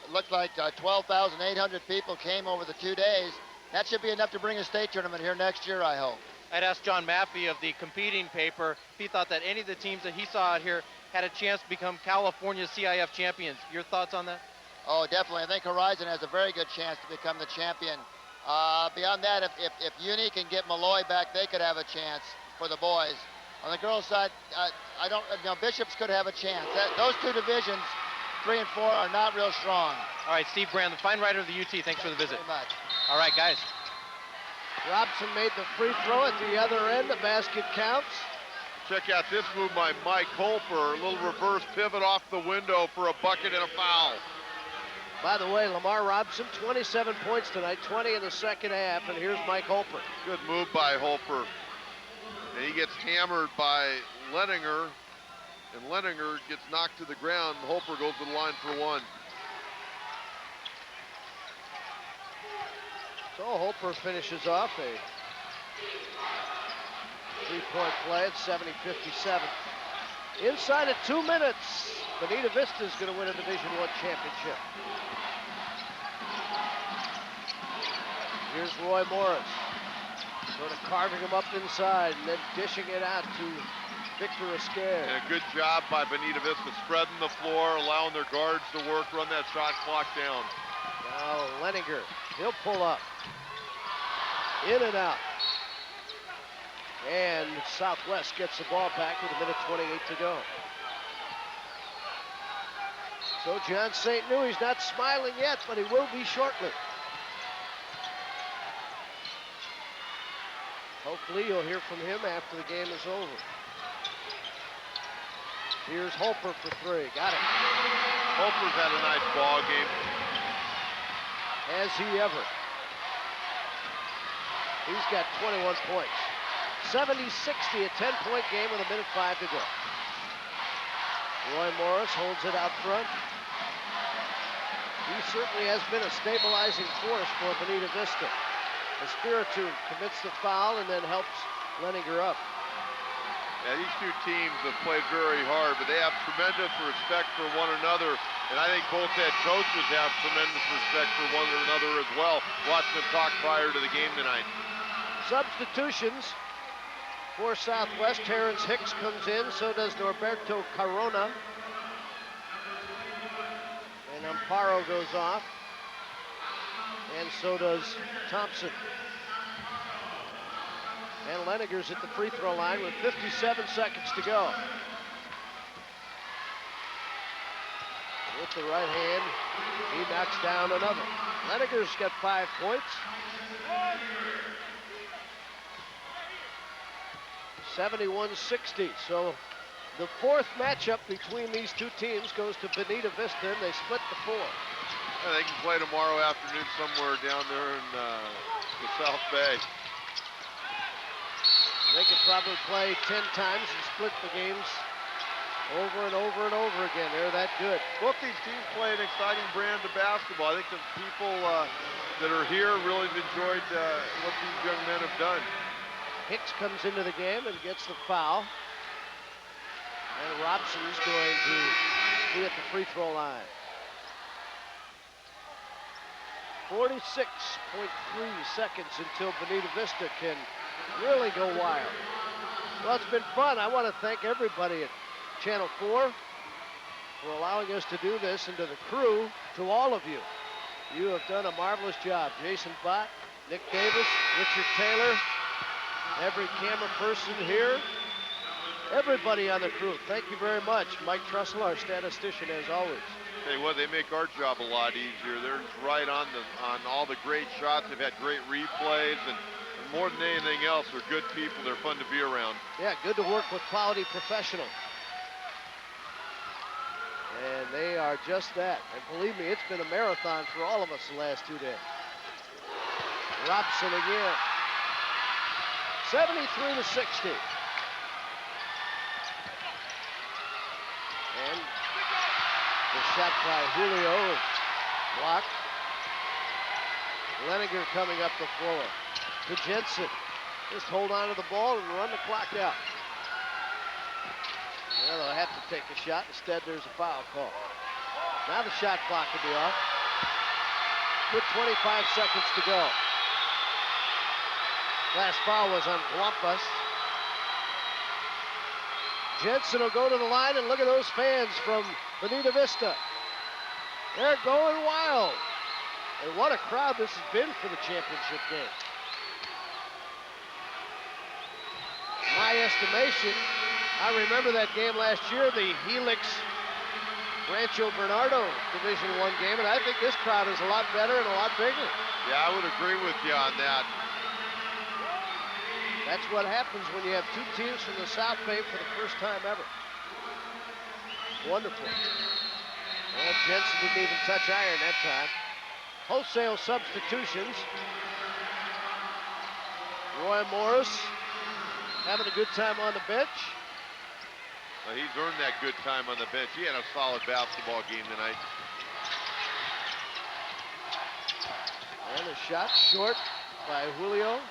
it looked like 12,800 people came over the 2 days. That should be enough to bring a state tournament here next year, I hope. I'd asked John Maffey of the competing paper if he thought that any of the teams that he saw out here had a chance to become California CIF champions. Your thoughts on that? Oh, definitely. I think Horizon has a very good chance to become the champion. Beyond that, if Uni can get Malloy back, they could have a chance for the boys. On the girls' side, Bishops could have a chance. Those two divisions, 3 and 4, are not real strong. All right, Steve Brand, the fine writer of the UT. Thanks for the visit. Very much. All right, guys. Robson made the free throw at the other end. The basket counts. Check out this move by Mike Holper. A little reverse pivot off the window for a bucket and a foul. By the way, Lamar Robson, 27 points tonight, 20 in the second half, and here's Mike Holper. Good move by Holper. And he gets hammered by Leninger, and Leninger gets knocked to the ground. Holper goes to the line for one. So Holper finishes off a three-point play at 70-57. Inside of 2 minutes, Bonita Vista is going to win a Division I championship. Here's Roy Morris, sort of carving him up inside and then dishing it out to Victor Esquer. And a good job by Bonita Vista, spreading the floor, allowing their guards to work, run that shot clock down. Now Leninger, he'll pull up. In and out. And Southwest gets the ball back with 1:28 to go. So John St. Louis not smiling yet, but he will be shortly. Hopefully you'll hear from him after the game is over. Here's Holper for 3. Got it. Holper's had a nice ball game. Has he ever? He's got 21 points. 70-60, a 10-point game with 1:05 to go. Roy Morris holds it out front. He certainly has been a stabilizing force for Bonita Vista. Espiritu commits the foul and then helps Leninger up. Yeah, these two teams have played very hard, but they have tremendous respect for one another. And I think both head coaches have tremendous respect for one another as well. Watching them talk prior to the game tonight. Substitutions for Southwest. Terrence Hicks comes in, so does Norberto Carona. And Amparo goes off. And so does Thompson. And Leninger's at the free throw line with 57 seconds to go. With the right hand, he knocks down another. Leninger's got 5 points. 71-60. So the 4th matchup between these two teams goes to Bonita Vista, and they split the 4. Yeah, they can play tomorrow afternoon somewhere down there in the South Bay. They could probably play 10 times and split the games over and over and over again. They're that good. Both these teams play an exciting brand of basketball. I think the people that are here really have enjoyed what these young men have done. Hicks comes into the game and gets the foul. And Robson's going to be at the free throw line. 46.3 seconds until Bonita Vista can really go wild. Well, it's been fun. I want to thank everybody at Channel 4 for allowing us to do this, and to the crew, to all of you. You have done a marvelous job. Jason Bott, Nick Davis, Richard Taylor, every camera person here, everybody on the crew. Thank you very much. Mike Trussell, our statistician, as always. Tell you what, they make our job a lot easier. They're right on all the great shots. They've had great replays, and more than anything else, they're good people. They're fun to be around. Yeah, good to work with quality professionals. And they are just that. And believe me, it's been a marathon for all of us the last 2 days. Robson again. 73-60. And the shot by Julio is blocked. Leninger coming up the floor to Jensen. Just hold on to the ball and run the clock out. Well, they'll have to take a shot. Instead, there's a foul call. Now the shot clock will be off. With 25 seconds to go. Last foul was on Guampas. Jensen will go to the line, and look at those fans from Bonita Vista. They're going wild. And what a crowd this has been for the championship game. My estimation, I remember that game last year, the Helix Rancho Bernardo Division I game, and I think this crowd is a lot better and a lot bigger. Yeah, I would agree with you on that. That's what happens when you have two teams from the South Bay for the first time ever. Wonderful. And Jensen didn't even touch iron that time. Wholesale substitutions. Roy Morris having a good time on the bench. Well, he's earned that good time on the bench. He had a solid basketball game tonight. And a shot short by Julio.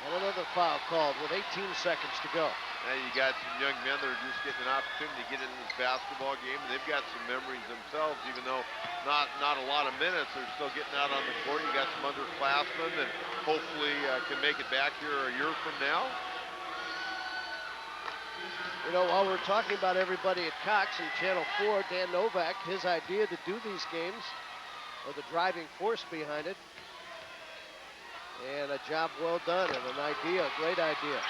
And another foul called with 18 seconds to go. Now you got some young men that are just getting an opportunity to get into this basketball game, and they've got some memories themselves, even though not a lot of minutes. They're still getting out on the court. You got some underclassmen that hopefully can make it back here a year from now. You know, while we're talking about everybody at Cox and Channel 4, Dan Novak, his idea to do these games, or the driving force behind it, and a job well done and an idea, a great idea.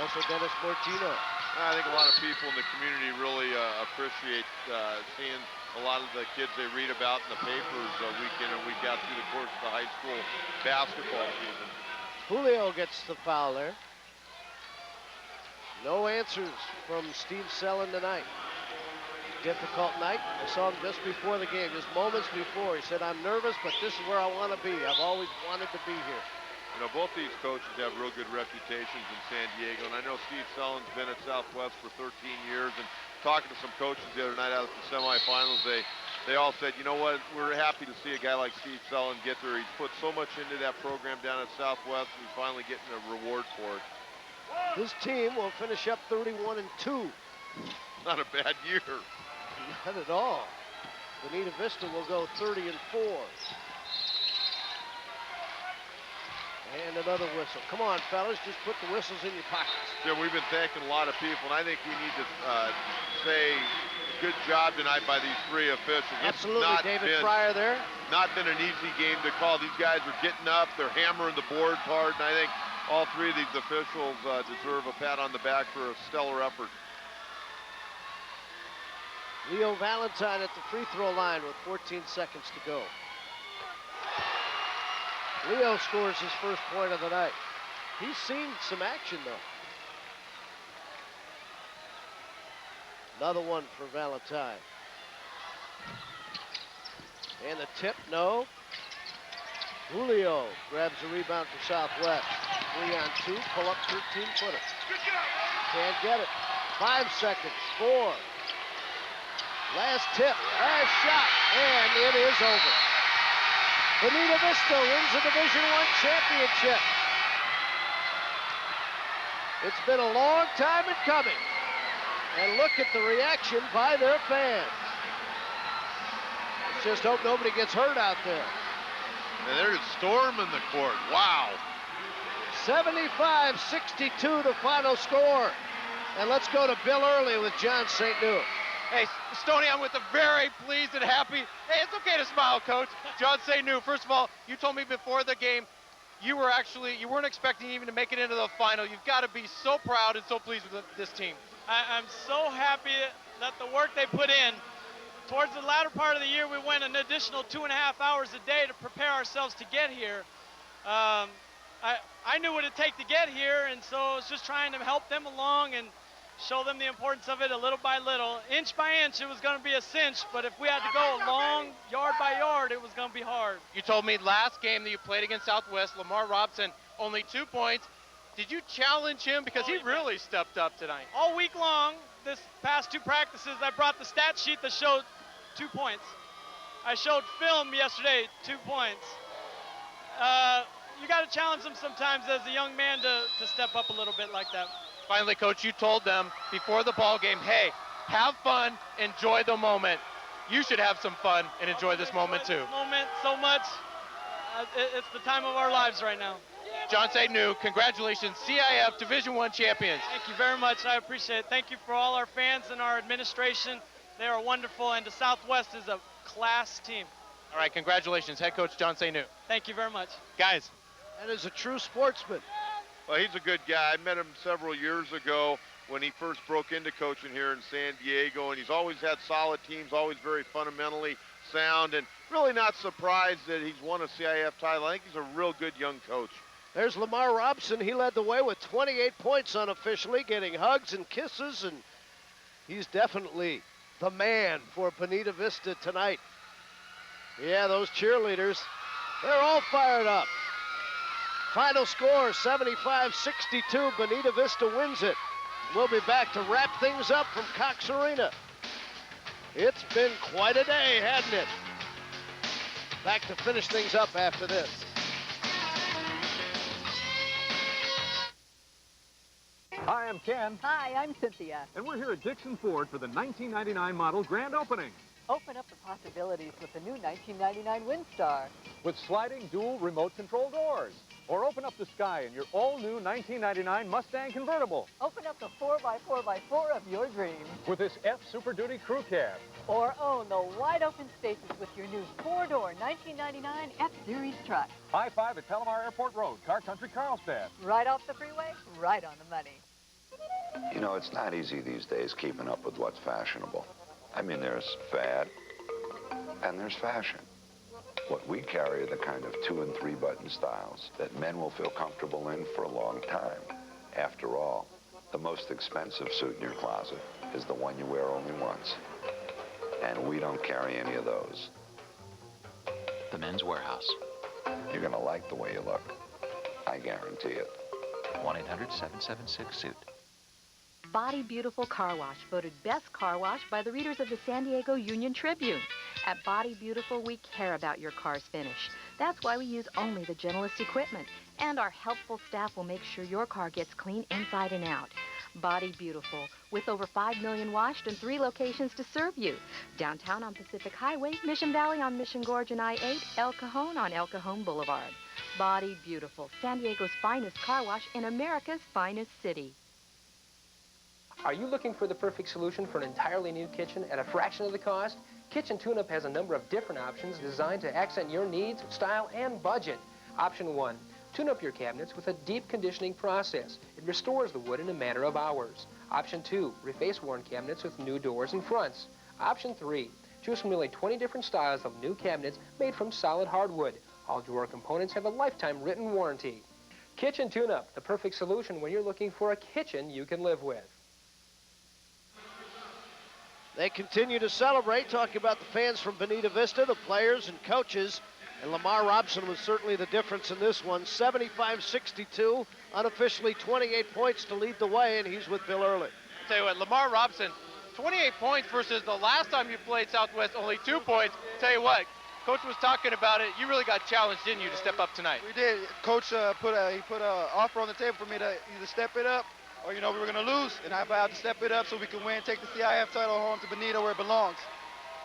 Also Dennis Mortino. I think a lot of people in the community really appreciate seeing a lot of the kids they read about in the papers week in and week out through the course of the high school basketball season. Julio gets the foul there. No answers from Steve Sellen tonight. Difficult night. I saw him just before the game, just moments before. He said, I'm nervous, but this is where I want to be. I've always wanted to be here. You know, both these coaches have real good reputations in San Diego, and I know Steve Sellen's been at Southwest for 13 years, and talking to some coaches the other night out at the semifinals, they all said, you know what, we're happy to see a guy like Steve Sellen get there. He's put so much into that program down at Southwest, and he's finally getting a reward for it. His team will finish up 31-2. Not a bad year. Not at all. Bonita Vista will go 30-4. And another whistle. Come on, fellas, just put the whistles in your pockets. Yeah, we've been thanking a lot of people, and I think we need to say good job tonight by these three officials. Absolutely, David Pryor there. Not been an easy game to call. These guys are getting up, they're hammering the boards hard, and I think all three of these officials deserve a pat on the back for a stellar effort. Leo Valentine at the free throw line with 14 seconds to go. Leo scores his first point of the night. He's seen some action, though. Another one for Valentine. And the tip, no. Julio grabs the rebound for Southwest. 3-on-2, pull up 13-footer. Can't get it. 5 seconds, 4. Last tip, last shot, and it is over. Bonita Vista wins the Division I championship. It's been a long time in coming. And look at the reaction by their fans. Let's just hope nobody gets hurt out there. And they're storming the court. Wow. 75-62 the final score. And let's go to Bill Early with John St. Louis. Hey, Stoney, I'm with a very pleased and happy. Hey, it's okay to smile, Coach. John St. Louis, first of all, you told me before the game you weren't expecting even to make it into the final. You've got to be so proud and so pleased with this team. I'm so happy that the work they put in. Towards the latter part of the year, we went an additional 2.5 hours a day to prepare ourselves to get here. I knew what it'd take to get here, and so I was just trying to help them along and show them the importance of it a little by little. Inch by inch, it was going to be a cinch, but if we had to go along yard by yard, it was going to be hard. You told me last game that you played against Southwest, Lamar Robson, only 2 points. Did you challenge him? Because he really stepped up tonight. All week long, this past 2 practices, I brought the stat sheet that showed 2 points. I showed film yesterday, 2 points. You got to challenge them sometimes as a young man to step up a little bit like that. Finally, Coach, you told them before the ball game, hey, have fun, enjoy the moment. You should have some fun and enjoy this moment too. This moment so much. It's the time of our lives right now. John St. Louis, congratulations, CIF Division I champions. Thank you very much. I appreciate it. Thank you for all our fans and our administration. They are wonderful, and the Southwest is a class team. All right, congratulations, head coach John St. Louis. Thank you very much. Guys. And is a true sportsman. Well, he's a good guy. I met him several years ago when he first broke into coaching here in San Diego, and he's always had solid teams, always very fundamentally sound, and really not surprised that he's won a CIF title. I think he's a real good young coach. There's Lamar Robson. He led the way with 28 points unofficially, getting hugs and kisses, and he's definitely the man for Bonita Vista tonight. Yeah, those cheerleaders, they're all fired up. Final score, 75-62. Bonita Vista wins it. We'll be back to wrap things up from Cox Arena. It's been quite a day, hasn't it? Back to finish things up after this. Hi, I'm Ken. Hi, I'm Cynthia. And we're here at Dixon Ford for the 1999 model grand opening. Open up the possibilities with the new 1999 Windstar. With sliding dual remote control doors. Or open up the sky in your all-new 1999 Mustang convertible. Open up the 4x4x4 of your dreams. With this F Super Duty crew cab. Or own the wide open spaces with your new 4-door 1999 F-Series truck. High five at Palomar Airport Road, Car Country, Carlsbad. Right off the freeway, right on the money. You know, it's not easy these days keeping up with what's fashionable. I mean, there's fad and there's fashion. What we carry are the kind of 2- and 3-button styles that men will feel comfortable in for a long time. After all, the most expensive suit in your closet is the one you wear only once. And we don't carry any of those. The Men's Warehouse. You're gonna like the way you look. I guarantee it. 1-800-776-SUIT. Body Beautiful Car Wash, voted best car wash by the readers of the San Diego Union Tribune. At Body Beautiful, we care about your car's finish. That's why we use only the gentlest equipment, and our helpful staff will make sure your car gets clean inside and out. Body Beautiful, with over 5 million washed and 3 locations to serve you. Downtown on Pacific Highway, Mission Valley on Mission Gorge and I-8, El Cajon on El Cajon Boulevard. Body Beautiful, San Diego's finest car wash in America's finest city. Are you looking for the perfect solution for an entirely new kitchen at a fraction of the cost? Kitchen Tune-Up has a number of different options designed to accent your needs, style, and budget. Option 1, tune up your cabinets with a deep conditioning process. It restores the wood in a matter of hours. Option 2, reface worn cabinets with new doors and fronts. Option 3, choose from nearly 20 different styles of new cabinets made from solid hardwood. All drawer components have a lifetime written warranty. Kitchen Tune-Up, the perfect solution when you're looking for a kitchen you can live with. They continue to celebrate, talking about the fans from Bonita Vista, the players and coaches. And Lamar Robson was certainly the difference in this one. 75-62, unofficially 28 points to lead the way, and he's with Bill Early. I'll tell you what, Lamar Robson, 28 points versus the last time you played Southwest, only 2 points. Tell you what, Coach was talking about it. You really got challenged, didn't you, to step up tonight? We did. Coach put an offer on the table for me to either step it up or, we were going to lose, and I vowed to step it up so we can win, take the CIF title home to Bonita where it belongs.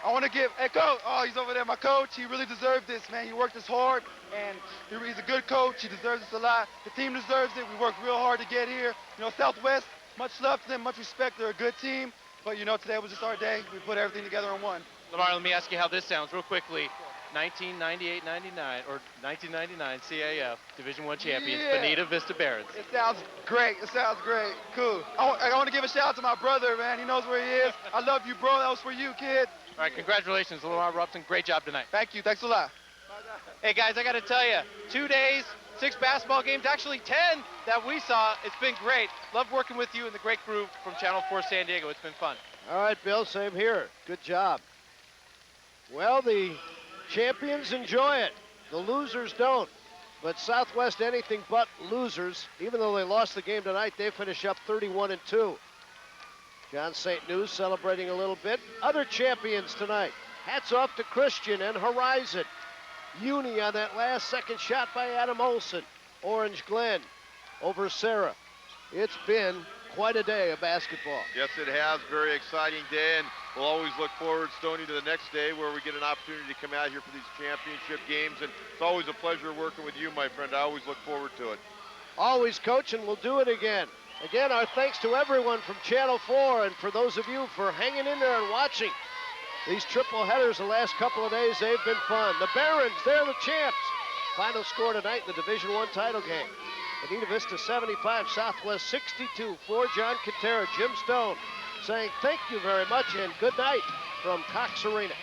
I want to give, hey, Coach, oh, he's over there, my coach. He really deserved this, man. He worked this hard, and he's a good coach. He deserves this a lot. The team deserves it. We worked real hard to get here. Southwest, much love to them, much respect. They're a good team, but, today was just our day. We put everything together on one. Lamar, let me ask you how this sounds real quickly. 1998-99 or 1999 CIF Division I champions, Yeah. Bonita Vista Barons. It sounds great. It sounds great. Cool. I want to give a shout out to my brother, man. He knows where he is. I love you, bro. That was for you, kid. All right, congratulations, Lamar Robson. Great job tonight. Thank you. Thanks a lot. Hey, guys, I got to tell you, 2 days, 6 basketball games, actually 10 that we saw. It's been great. Love working with you and the great crew from Channel 4 San Diego. It's been fun. All right, Bill, same here. Good job. Well, the champions enjoy it. The losers don't. But Southwest anything but losers. Even though they lost the game tonight, they finish up 31-2. John St. News celebrating a little bit. Other champions tonight. Hats off to Christian and Horizon. Uni on that last second shot by Adam Olson. Orange Glen over Sarah. It's been quite a day of basketball. Yes, it has. Very exciting day, and we'll always look forward, Stoney, to the next day where we get an opportunity to come out here for these championship games, and it's always a pleasure working with you, my friend. I always look forward to it. Always, Coach, and we'll do it again. Again, our thanks to everyone from Channel 4 and for those of you for hanging in there and watching. These triple headers the last couple of days, they've been fun. The Barons, they're the champs. Final score tonight in the Division I title game. Bonita Vista 75, Southwest 62 for John Quintero. Jim Stone saying thank you very much and good night from Cox Arena.